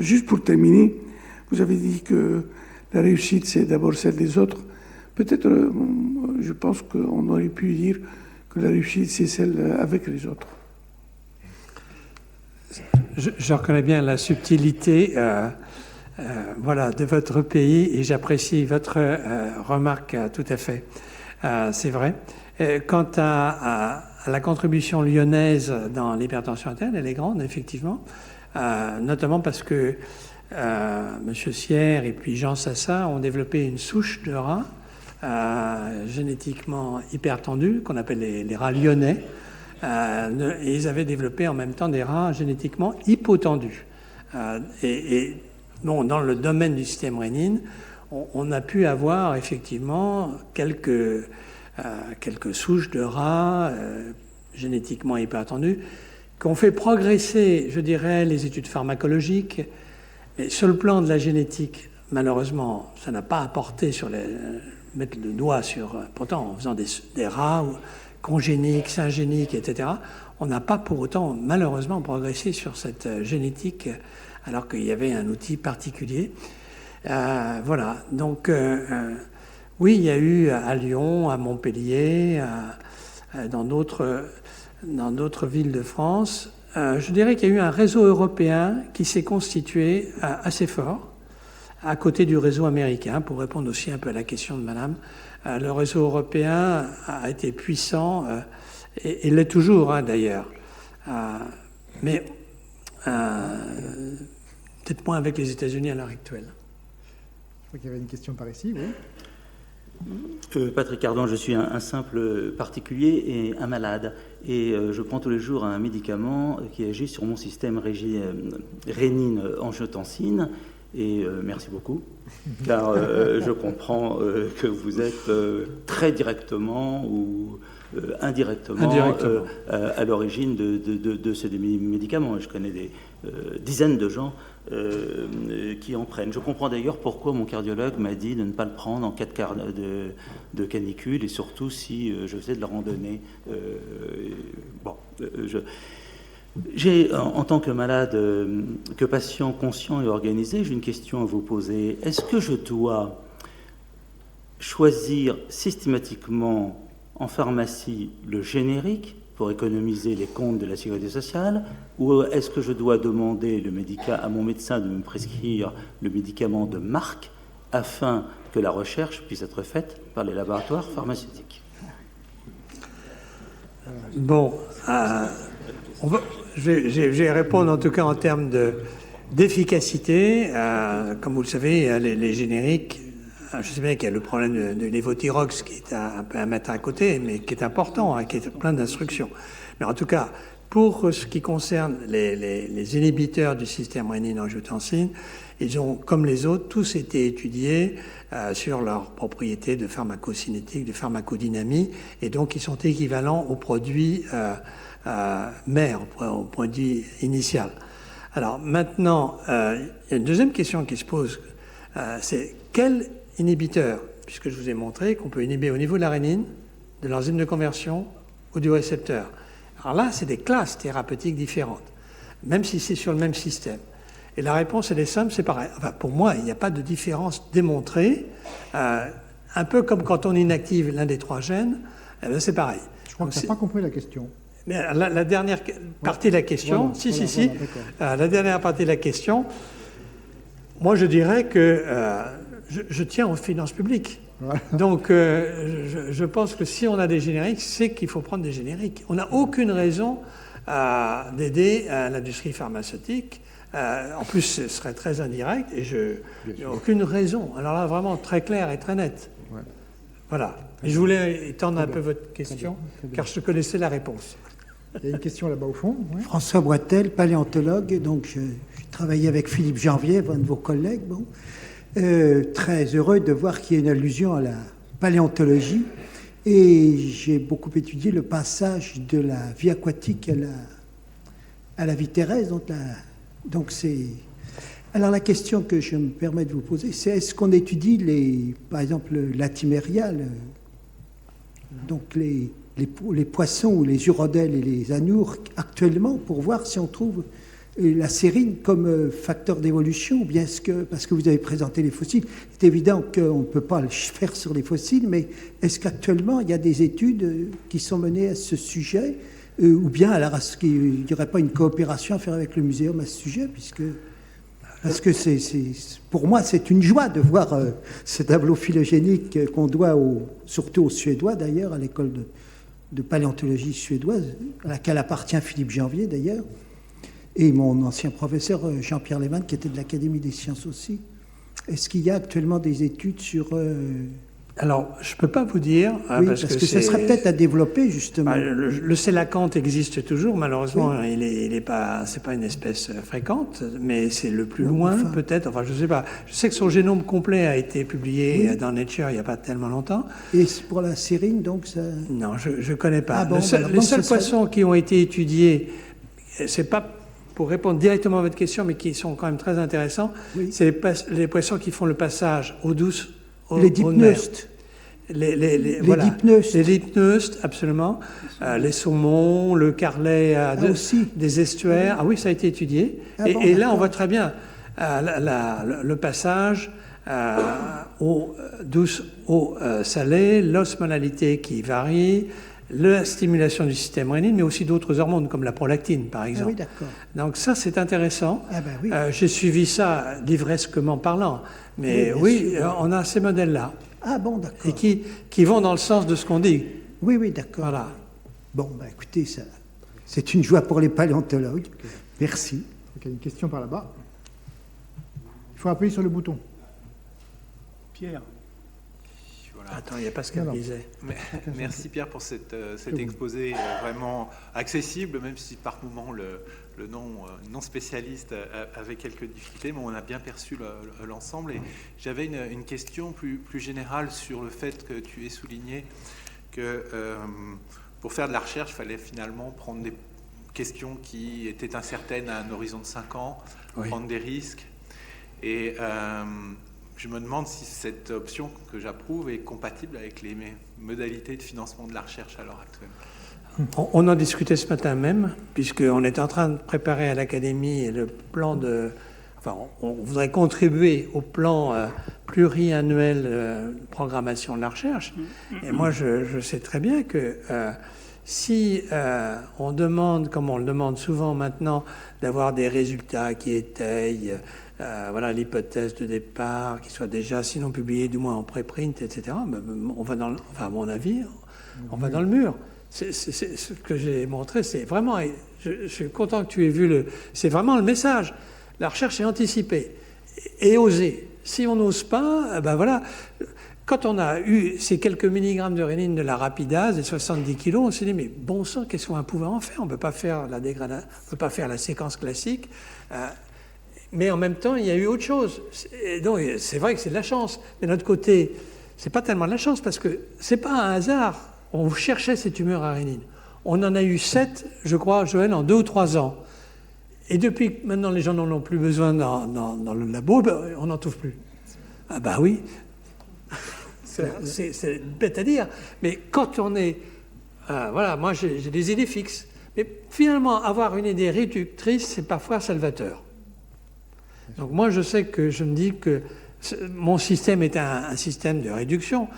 juste pour terminer, vous avez dit que la réussite, c'est d'abord celle des autres. Peut-être, je pense qu'on aurait pu dire que la réussite, c'est celle avec les autres. Je reconnais bien la subtilité voilà, de votre pays et j'apprécie votre remarque tout à fait. C'est vrai. Quant à la contribution lyonnaise dans l'hypertension artérielle, elle est grande, effectivement, notamment parce que M. Sierre et puis Jean Sassa ont développé une souche de rats génétiquement hypertendus, qu'on appelle les rats lyonnais, et ils avaient développé en même temps des rats génétiquement hypotendus. Bon, dans le domaine du système rénine, on a pu avoir effectivement quelques souches de rats génétiquement hypertendus qui ont fait progresser, je dirais, les études pharmacologiques. Mais sur le plan de la génétique, malheureusement, ça n'a pas apporté mettre le doigt sur... Pourtant, en faisant des rats congéniques, syngéniques, etc., on n'a pas pour autant, malheureusement, progressé sur cette génétique, alors qu'il y avait un outil particulier. Voilà. Donc, oui, il y a eu à Lyon, à Montpellier, dans d'autres villes de France. Je dirais qu'il y a eu un réseau européen qui s'est constitué assez fort, à côté du réseau américain, pour répondre aussi un peu à la question de madame. Le réseau européen a été puissant, et l'est toujours, hein, d'ailleurs. Mais peut-être moins avec les États-Unis à l'heure actuelle. Je crois qu'il y avait une question par ici, oui. Patrick Ardant, je suis un simple particulier et un malade. Et je prends tous les jours un médicament qui agit sur mon système rénine-angiotensine. Et merci beaucoup, car je comprends que vous êtes très directement ou indirectement, à l'origine de ces médicaments. Je connais des dizaines de gens qui en prennent. Je comprends d'ailleurs pourquoi mon cardiologue m'a dit de ne pas le prendre en cas de canicule, et surtout si je faisais de la randonnée. J'ai, en tant que malade, que patient conscient et organisé, j'ai une question à vous poser. Est-ce que je dois choisir systématiquement en pharmacie le générique pour économiser les comptes de la sécurité sociale, ou est-ce que je dois demander à mon médecin de me prescrire le médicament de marque afin que la recherche puisse être faite par les laboratoires pharmaceutiques? Bon, je vais répondre en tout cas en termes d'efficacité. Comme vous le savez, les génériques, je sais bien qu'il y a le problème de l'évothyrox qui est un peu à mettre à côté, mais qui est important, qui est plein d'instructions. Mais en tout cas, pour ce qui concerne les inhibiteurs du système rénine-angiotensine, ils ont, comme les autres, tous été étudiés sur leurs propriétés de pharmacocinétique, de pharmacodynamie, et donc ils sont équivalents aux produits mères, au produit initial. Alors maintenant, il y a une deuxième question qui se pose, c'est quel inhibiteur, puisque je vous ai montré qu'on peut inhiber au niveau de la rénine, de l'enzyme de conversion ou du récepteur. Alors là, c'est des classes thérapeutiques différentes, même si c'est sur le même système. Et la réponse, elle est simple, c'est pareil. Enfin, pour moi, il n'y a pas de différence démontrée. Un peu comme quand on inactive l'un des 3 gènes, c'est pareil. Je crois que tu n'as pas compris la question. Mais la dernière partie de la question, la dernière partie de la question, moi je dirais que je tiens aux finances publiques. Voilà. Donc je pense que si on a des génériques, c'est qu'il faut prendre des génériques. On n'a aucune raison d'aider l'industrie pharmaceutique. En plus, ce serait très indirect et je n'ai aucune raison. Alors là, vraiment très clair et très net. Ouais. Voilà. Et je voulais étendre un peu votre question, car je connaissais la réponse. Il y a une question là-bas au fond. Oui. François Boitel, paléontologue. Donc, je travaillais avec Philippe Janvier, un de vos collègues. Bon. Très heureux de voir qu'il y a une allusion à la paléontologie. Et j'ai beaucoup étudié le passage de la vie aquatique à la vie terrestre. Donc c'est... Alors la question que je me permets de vous poser, c'est est-ce qu'on étudie par exemple l'atiméria, donc les poissons ou les urodèles et les anours actuellement pour voir si on trouve la sérine comme facteur d'évolution, ou bien parce que vous avez présenté les fossiles, c'est évident qu'on ne peut pas le faire sur les fossiles, mais est-ce qu'actuellement il y a des études qui sont menées à ce sujet, ou bien alors est-ce qu'il n'y aurait pas une coopération à faire avec le muséum à ce sujet, parce que pour moi c'est une joie de voir ce tableau phylogénique qu'on doit surtout aux Suédois d'ailleurs, à l'école de paléontologie suédoise, à laquelle appartient Philippe Janvier d'ailleurs, et mon ancien professeur Jean-Pierre Lehmann, qui était de l'Académie des sciences aussi. Est-ce qu'il y a actuellement des études sur... Alors, je ne peux pas vous dire... Oui, parce que ça serait peut-être à développer, justement. Le sélacanthe existe toujours, malheureusement, oui. C'est pas une espèce fréquente, mais c'est le plus loin, peut-être. Enfin, je ne sais pas. Je sais que son génome complet a été publié dans Nature il n'y a pas tellement longtemps. Et pour la sérine, donc ça... Non, je ne connais pas. Ah bon, les seuls poissons qui ont été étudiés, c'est pas... pour répondre directement à votre question, mais qui sont quand même très intéressants, c'est les poissons qui font le passage eau douce les dipneustes. Les dipneustes. Les dipneustes, absolument. Les saumons, le carlet des estuaires. Ah oui, ça a été étudié. Et là, on voit très bien le passage eau douce, eau salée, l'osmolalité qui varie, la stimulation du système rénine, mais aussi d'autres hormones, comme la prolactine, par exemple. Ah oui, d'accord. Donc ça, c'est intéressant. Ah ben oui. J'ai suivi ça livresquement parlant. Mais oui, on a ces modèles-là. Ah bon, d'accord. Et qui vont dans le sens de ce qu'on dit. Oui, oui, d'accord. Voilà. Bon, ben écoutez, c'est une joie pour les paléontologues. Okay. Merci. Ok, une question par là-bas. Il faut appuyer sur le bouton. Pierre. Voilà. Attends, il n'y a pas ce qu'elle disait. Merci Pierre pour cet exposé vraiment accessible, même si par moment le non spécialiste avait quelques difficultés, mais on a bien perçu l'ensemble. Et j'avais une question plus générale sur le fait que tu aies souligné que pour faire de la recherche, il fallait finalement prendre des questions qui étaient incertaines à un horizon de 5 ans, prendre des risques. Et je me demande si cette option que j'approuve est compatible avec les modalités de financement de la recherche à l'heure actuelle. On en discutait ce matin même, puisqu'on est en train de préparer à l'Académie le plan de... Enfin, on voudrait contribuer au plan pluriannuel de programmation de la recherche. Et moi, je sais très bien que si on demande, comme on le demande souvent maintenant, d'avoir des résultats qui étayent voilà, l'hypothèse de départ, qui soit déjà, sinon publiée, du moins en préprint, etc., on va dans, enfin, à mon avis, on va dans le mur. C'est ce que j'ai montré, c'est vraiment... Je suis content que tu aies vu c'est vraiment le message. La recherche est anticipée et osée. Si on n'ose pas, ben voilà. Quand on a eu ces quelques milligrammes de rénine de la rapidase, des 70 kilos, on s'est dit, mais bon sang, qu'est-ce qu'on va pouvoir en faire? On ne peut pas faire la dégradation, on ne peut pas faire la séquence classique. Mais en même temps, il y a eu autre chose. Et donc, c'est vrai que c'est de la chance. Mais de l'autre côté, c'est pas tellement de la chance parce que c'est pas un hasard. On cherchait ces tumeurs à rénine. On en a eu 7, je crois, Joël, en 2 ou 3 ans. Et depuis que maintenant les gens n'en ont plus besoin dans le labo, ben, on n'en trouve plus. Ah bah oui, c'est bête à dire. Mais quand on est... voilà, moi j'ai des idées fixes. Mais finalement, avoir une idée réductrice, c'est parfois salvateur. Donc moi je sais que je me dis que mon système est un système de réduction,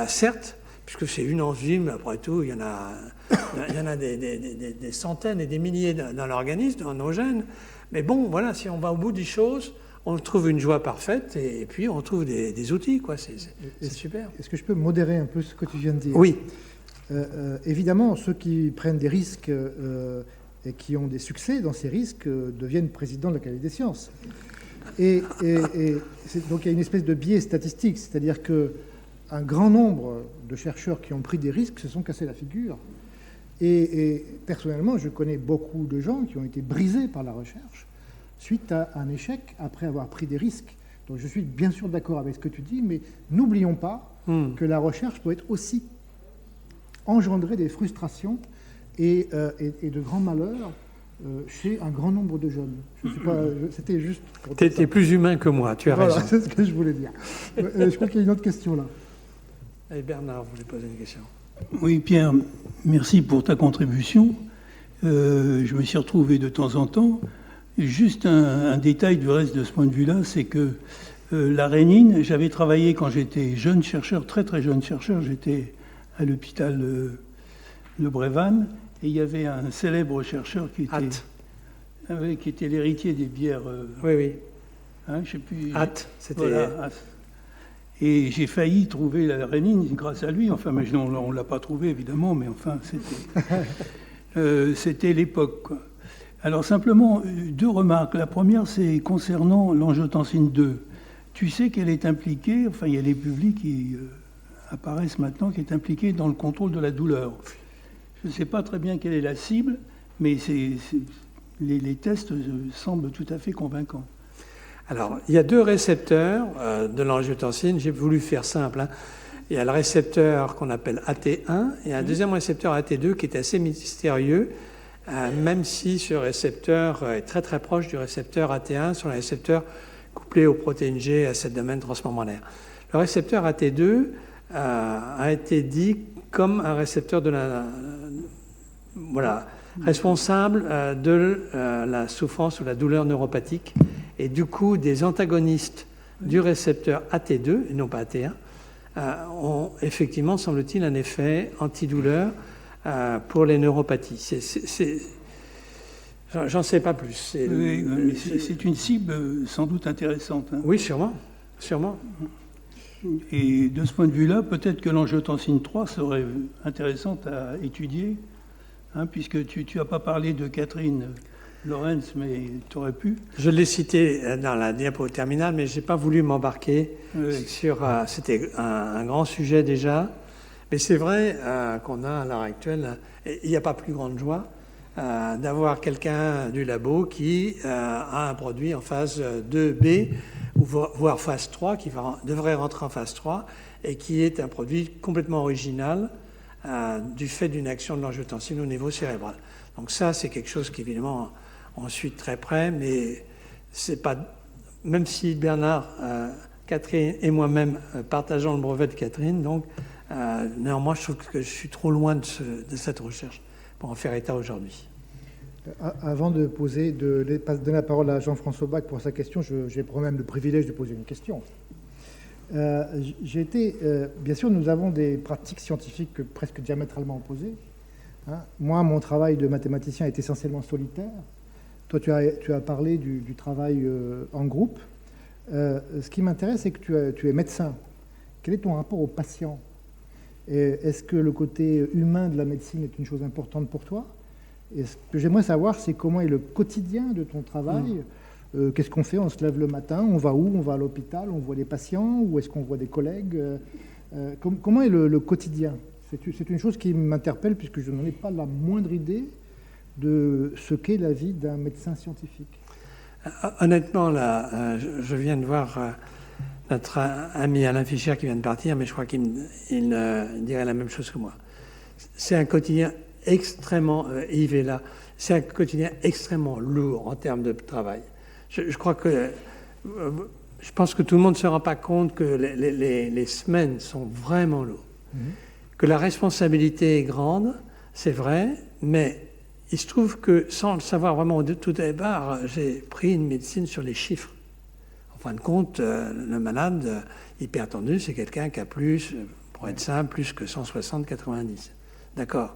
certes, puisque c'est une enzyme, après tout, il y en a des centaines et des milliers dans l'organisme, dans nos gènes. Mais bon, voilà, si on va au bout des choses, on trouve une joie parfaite et puis on trouve des outils, quoi. C'est super. Est-ce que je peux modérer un peu ce que tu viens de dire? Oui. Évidemment, ceux qui prennent des risques et qui ont des succès dans ces risques deviennent présidents de l'Académie des sciences. Et donc il y a une espèce de biais statistique, c'est-à-dire que un grand nombre de chercheurs qui ont pris des risques se sont cassés la figure. Et personnellement, je connais beaucoup de gens qui ont été brisés par la recherche suite à un échec après avoir pris des risques. Donc je suis bien sûr d'accord avec ce que tu dis, mais n'oublions pas que la recherche peut être aussi engendrer des frustrations et de grands malheurs chez un grand nombre de jeunes. C'était juste... Tu étais plus humain que moi, tu as raison. Voilà, c'est ce que je voulais dire. Je crois qu'il y a une autre question là. Et Bernard voulait poser une question. Oui, Pierre, merci pour ta contribution. Je me suis retrouvé de temps en temps. Juste un détail du reste de ce point de vue-là, c'est que la rénine, j'avais travaillé quand j'étais jeune chercheur, très très jeune chercheur, j'étais à l'hôpital de Brévannes, et il y avait un célèbre chercheur qui était l'héritier des bières. Oui. Hein, je sais plus. C'était... Voilà, et j'ai failli trouver la rénine grâce à lui. Enfin, mais on ne l'a pas trouvé, évidemment, mais enfin, c'était l'époque, quoi. Alors, simplement, 2 remarques. La première, c'est concernant l'angiotensine 2. Tu sais qu'elle est impliquée, enfin, il y a les publics qui apparaissent maintenant, qui est impliquée dans le contrôle de la douleur. Je ne sais pas très bien quelle est la cible, mais les tests semblent tout à fait convaincants. Alors, il y a 2 récepteurs de l'angiotensine. J'ai voulu faire simple. Il y a le récepteur qu'on appelle AT1 et un deuxième récepteur AT2 qui est assez mystérieux, même si ce récepteur est très très proche du récepteur AT1 sur le récepteur couplé aux protéines G à cette domaine transmembranaire. Le récepteur AT2 a été dit comme un récepteur de responsable de la souffrance ou la douleur neuropathique. Et du coup, des antagonistes du récepteur AT2, et non pas AT1, ont effectivement, semble-t-il, un effet antidouleur pour les neuropathies. J'en sais pas plus. C'est une cible sans doute intéressante. Hein. Oui, sûrement. Et de ce point de vue-là, peut-être que l'angiotensine 3 serait intéressante à étudier, hein, puisque tu n'as pas parlé de Catherine Lorenz, mais tu aurais pu. Je l'ai cité dans la diapo terminale, mais je n'ai pas voulu m'embarquer sur... C'était un grand sujet déjà, mais c'est vrai qu'on a à l'heure actuelle, il n'y a pas plus grande joie d'avoir quelqu'un du labo qui a un produit en phase 2B, ou voire phase 3, qui devrait rentrer en phase 3, et qui est un produit complètement original, du fait d'une action de l'angiotensine au niveau cérébral. Donc ça, c'est quelque chose qu'évidemment on suit de très près, mais c'est pas, même si Bernard, Catherine et moi-même partageons le brevet de Catherine, donc néanmoins je trouve que je suis trop loin de cette recherche pour en faire état aujourd'hui. Avant de donner la parole à Jean-François Bach pour sa question, j'ai moi-même le privilège de poser une question. Bien sûr, nous avons des pratiques scientifiques presque diamétralement opposées. Hein. Moi, mon travail de mathématicien est essentiellement solitaire. Toi, tu as parlé du travail en groupe. Ce qui m'intéresse, c'est que tu es médecin. Quel est ton rapport aux patients? Est-ce que le côté humain de la médecine est une chose importante pour toi? Et ce que j'aimerais savoir, c'est comment est le quotidien de ton travail. Qu'est-ce qu'on fait? On se lève le matin, on va où? On va à l'hôpital, on voit des patients, ou est-ce qu'on voit des collègues? Comment est le quotidien? C'est une chose qui m'interpelle, puisque je n'en ai pas la moindre idée de ce qu'est la vie d'un médecin scientifique. Honnêtement, là, je viens de voir notre ami Alain Fischer qui vient de partir, mais je crois qu'il dirait la même chose que moi. C'est un quotidien extrêmement, Yves est là, c'est un quotidien extrêmement lourd en termes de travail. Je crois que, je pense que tout le monde ne se rend pas compte que les semaines sont vraiment lourdes. Que la responsabilité est grande, c'est vrai, mais il se trouve que, sans le savoir vraiment tout au départ, j'ai pris une médecine sur les chiffres. En fin de compte, le malade hypertendu, c'est quelqu'un qui a plus, pour être simple, plus que 160, 90. D'accord.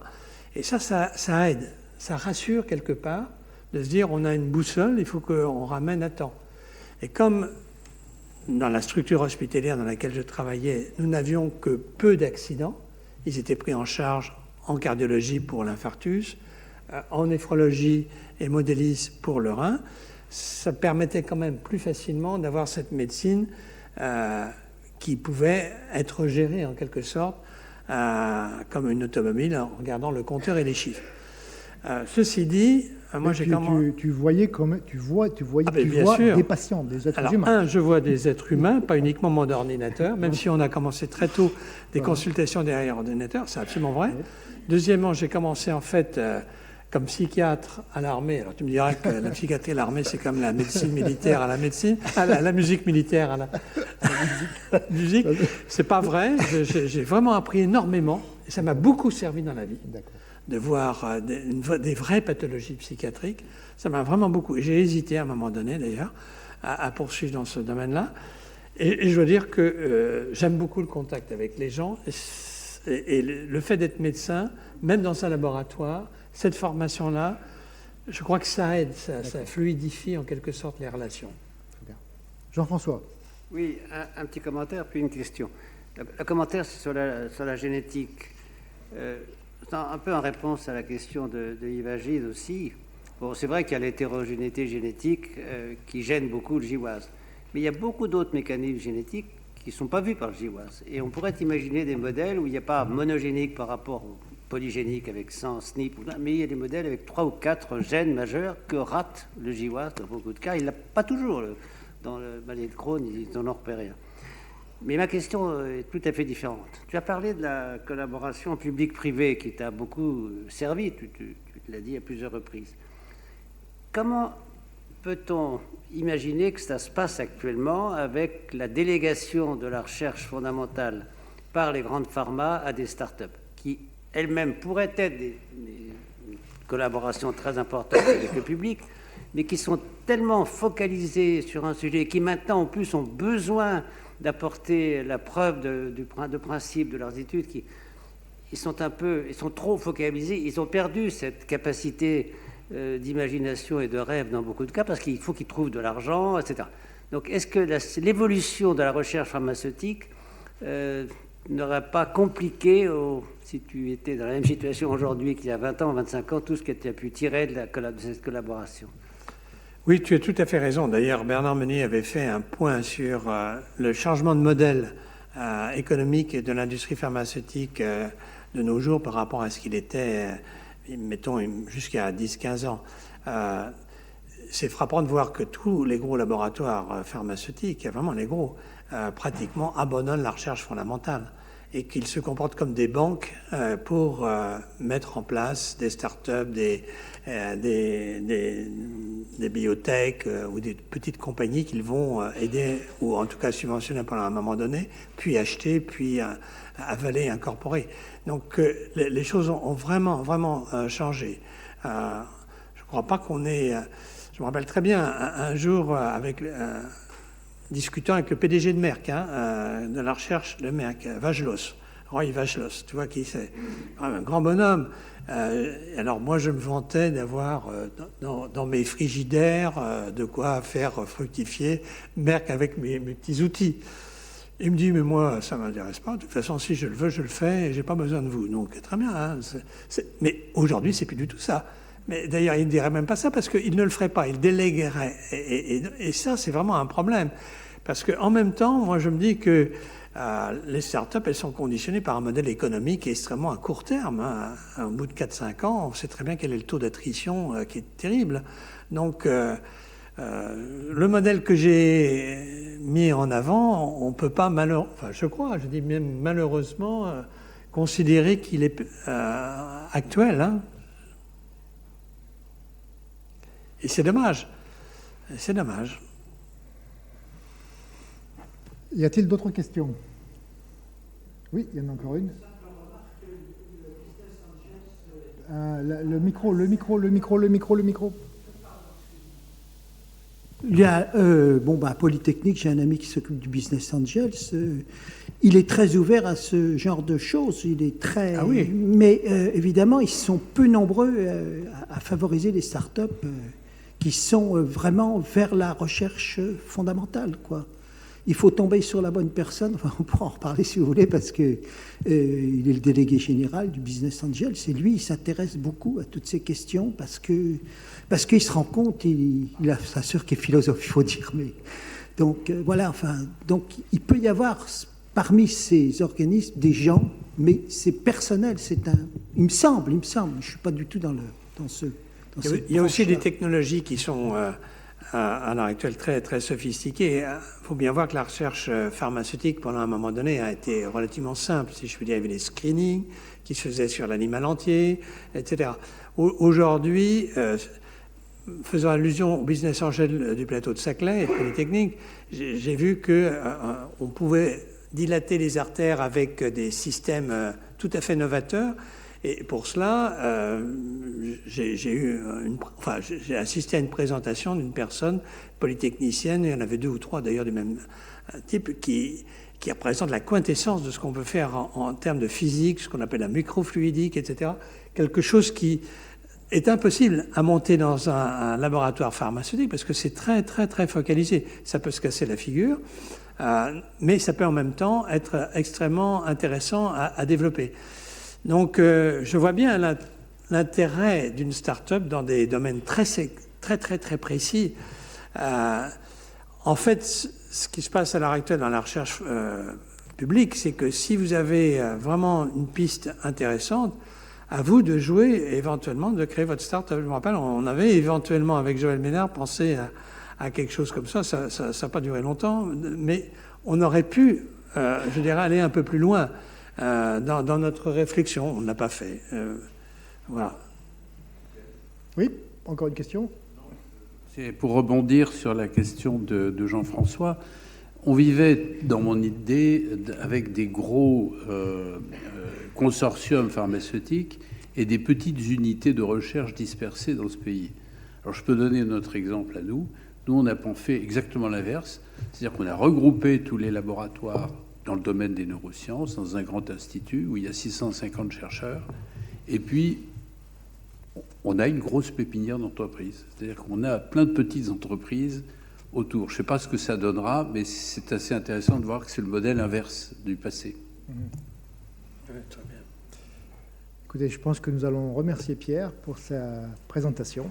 Et ça aide, ça rassure quelque part de se dire on a une boussole, il faut qu'on ramène à temps. Et comme dans la structure hospitalière dans laquelle je travaillais, nous n'avions que peu d'accidents, ils étaient pris en charge en cardiologie pour l'infarctus, en néphrologie et modélisme pour le rein, ça permettait quand même plus facilement d'avoir cette médecine qui pouvait être gérée en quelque sorte comme une automobile en regardant le compteur et les chiffres. Ceci dit, moi j'ai quand même... Tu voyais des patients, des êtres humains. Je vois des êtres humains, pas uniquement mon ordinateur, même si on a commencé très tôt des consultations derrière ordinateur, c'est absolument vrai. Deuxièmement, j'ai commencé en fait comme psychiatre à l'armée. Alors tu me diras que la psychiatrie à l'armée, c'est comme la médecine militaire à la médecine, la musique militaire à la musique. C'est pas vrai. J'ai vraiment appris énormément et ça m'a beaucoup servi dans la vie. De voir des vraies pathologies psychiatriques. Ça m'a vraiment beaucoup... J'ai hésité à un moment donné, d'ailleurs, à poursuivre dans ce domaine-là. Et je dois dire que j'aime beaucoup le contact avec les gens. Et le fait d'être médecin, même dans un laboratoire, cette formation-là, je crois que ça aide, ça fluidifie en quelque sorte les relations. Jean-François. Oui, un petit commentaire, puis une question. Le commentaire, c'est sur la génétique. Un peu en réponse à la question de Yves Agide aussi. Bon, c'est vrai qu'il y a l'hétérogénéité génétique qui gêne beaucoup le GWAS. Mais il y a beaucoup d'autres mécanismes génétiques qui ne sont pas vus par le GWAS. Et on pourrait imaginer des modèles où il n'y a pas monogénique par rapport au polygénique avec 100 SNP, mais il y a des modèles avec 3 ou 4 gènes majeurs que rate le GWAS dans beaucoup de cas. Il ne l'a pas toujours. Dans le maladie de Crohn, ils n'en ont repéré un. Mais ma question est tout à fait différente. Tu as parlé de la collaboration public-privé qui t'a beaucoup servi, tu l'as dit à plusieurs reprises. Comment peut-on imaginer que ça se passe actuellement avec la délégation de la recherche fondamentale par les grandes pharma à des startups qui elles-mêmes pourraient être des collaborations très importantes avec le public, mais qui sont tellement focalisées sur un sujet et qui maintenant en plus ont besoin d'apporter la preuve de principe de leurs études, ils sont trop focalisés, ils ont perdu cette capacité d'imagination et de rêve dans beaucoup de cas parce qu'il faut qu'ils trouvent de l'argent, etc. Donc est-ce que l'évolution de la recherche pharmaceutique n'aurait pas compliqué, si tu étais dans la même situation aujourd'hui qu'il y a 20 ans, 25 ans, tout ce que tu as pu tirer de cette collaboration? Oui, tu as tout à fait raison. D'ailleurs, Bernard Meunier avait fait un point sur le changement de modèle économique de l'industrie pharmaceutique de nos jours par rapport à ce qu'il était, mettons, jusqu'à 10-15 ans. C'est frappant de voir que tous les gros laboratoires pharmaceutiques, vraiment les gros, pratiquement abandonnent la recherche fondamentale et qu'ils se comportent comme des banques pour mettre en place des start-up, des biotech ou des petites compagnies qu'ils vont aider ou en tout cas subventionner pendant un moment donné, puis acheter, puis avaler, incorporer. Donc les choses ont vraiment changé. Je ne crois pas qu'on ait... Je me rappelle très bien un jour discutant avec le PDG de Merck, de la recherche de Merck, Vajlos, Roy Vajlos, tu vois qui c'est, un grand bonhomme. Alors moi je me vantais d'avoir dans mes frigidaires de quoi faire fructifier Merck avec mes petits outils. Il me dit mais moi ça m'intéresse pas. De toute façon si je le veux je le fais et j'ai pas besoin de vous. Donc très bien. Hein, mais aujourd'hui c'est plus du tout ça. Mais d'ailleurs, il ne dirait même pas ça parce qu'il ne le ferait pas, il déléguerait. Et ça, c'est vraiment un problème. Parce qu'en même temps, moi, je me dis que les startups, elles sont conditionnées par un modèle économique extrêmement à court terme. Au bout de 4-5 ans, on sait très bien quel est le taux d'attrition qui est terrible. Donc, le modèle que j'ai mis en avant, on ne peut pas, je dis même malheureusement, considérer qu'il est actuel, hein. Et c'est dommage. C'est dommage. Y a-t-il d'autres questions? Oui, il y en a encore une. Le micro. Il y a, à Polytechnique, j'ai un ami qui s'occupe du Business Angels. Il est très ouvert à ce genre de choses. Il est très. Ah oui. Mais évidemment, ils sont peu nombreux à favoriser les startups qui sont vraiment vers la recherche fondamentale, quoi. Il faut tomber sur la bonne personne. Enfin, on pourra en reparler si vous voulez, parce que il est le délégué général du Business Angel. C'est lui, il s'intéresse beaucoup à toutes ces questions parce qu'il se rend compte, il a sa sœur qui est philosophe, il faut dire. Mais donc voilà. Enfin, donc il peut y avoir parmi ces organismes des gens, mais c'est personnel. Il me semble. Je suis pas du tout dans ce. Il y a aussi des technologies qui sont à l'heure actuelle très, très sophistiquées. Il faut bien voir que la recherche pharmaceutique, pendant un moment donné, a été relativement simple. Si je veux dire, il y avait des screenings qui se faisaient sur l'animal entier, etc. Aujourd'hui, faisant allusion au business angel du plateau de Saclay et de Polytechnique, j'ai vu qu'on pouvait dilater les artères avec des systèmes tout à fait novateurs. Et pour cela, j'ai assisté à une présentation d'une personne polytechnicienne, il y en avait 2 ou 3 d'ailleurs du même type, qui représente la quintessence de ce qu'on peut faire en termes de physique, ce qu'on appelle la microfluidique, etc. Quelque chose qui est impossible à monter dans un laboratoire pharmaceutique parce que c'est très, très, très focalisé. Ça peut se casser la figure, mais ça peut en même temps être extrêmement intéressant à développer. Donc, je vois bien l'intérêt d'une start-up dans des domaines très, très, très, très précis. En fait, ce qui se passe à l'heure actuelle dans la recherche publique, c'est que si vous avez vraiment une piste intéressante, à vous de jouer et éventuellement de créer votre start-up. Je me rappelle, on avait éventuellement, avec Joël Ménard, pensé à quelque chose comme ça. Ça n'a pas duré longtemps, mais on aurait pu, je dirais, aller un peu plus loin. Dans notre réflexion, on ne l'a pas fait. Voilà. Oui, encore une question? C'est pour rebondir sur la question de Jean-François. On vivait, dans mon idée, avec des gros consortiums pharmaceutiques et des petites unités de recherche dispersées dans ce pays. Alors, je peux donner notre exemple à nous. Nous, on a fait exactement l'inverse. C'est-à-dire qu'on a regroupé tous les laboratoires dans le domaine des neurosciences, dans un grand institut où il y a 650 chercheurs. Et puis, on a une grosse pépinière d'entreprises. C'est-à-dire qu'on a plein de petites entreprises autour. Je ne sais pas ce que ça donnera, mais c'est assez intéressant de voir que c'est le modèle inverse du passé. Ouais, très bien. Écoutez, je pense que nous allons remercier Pierre pour sa présentation.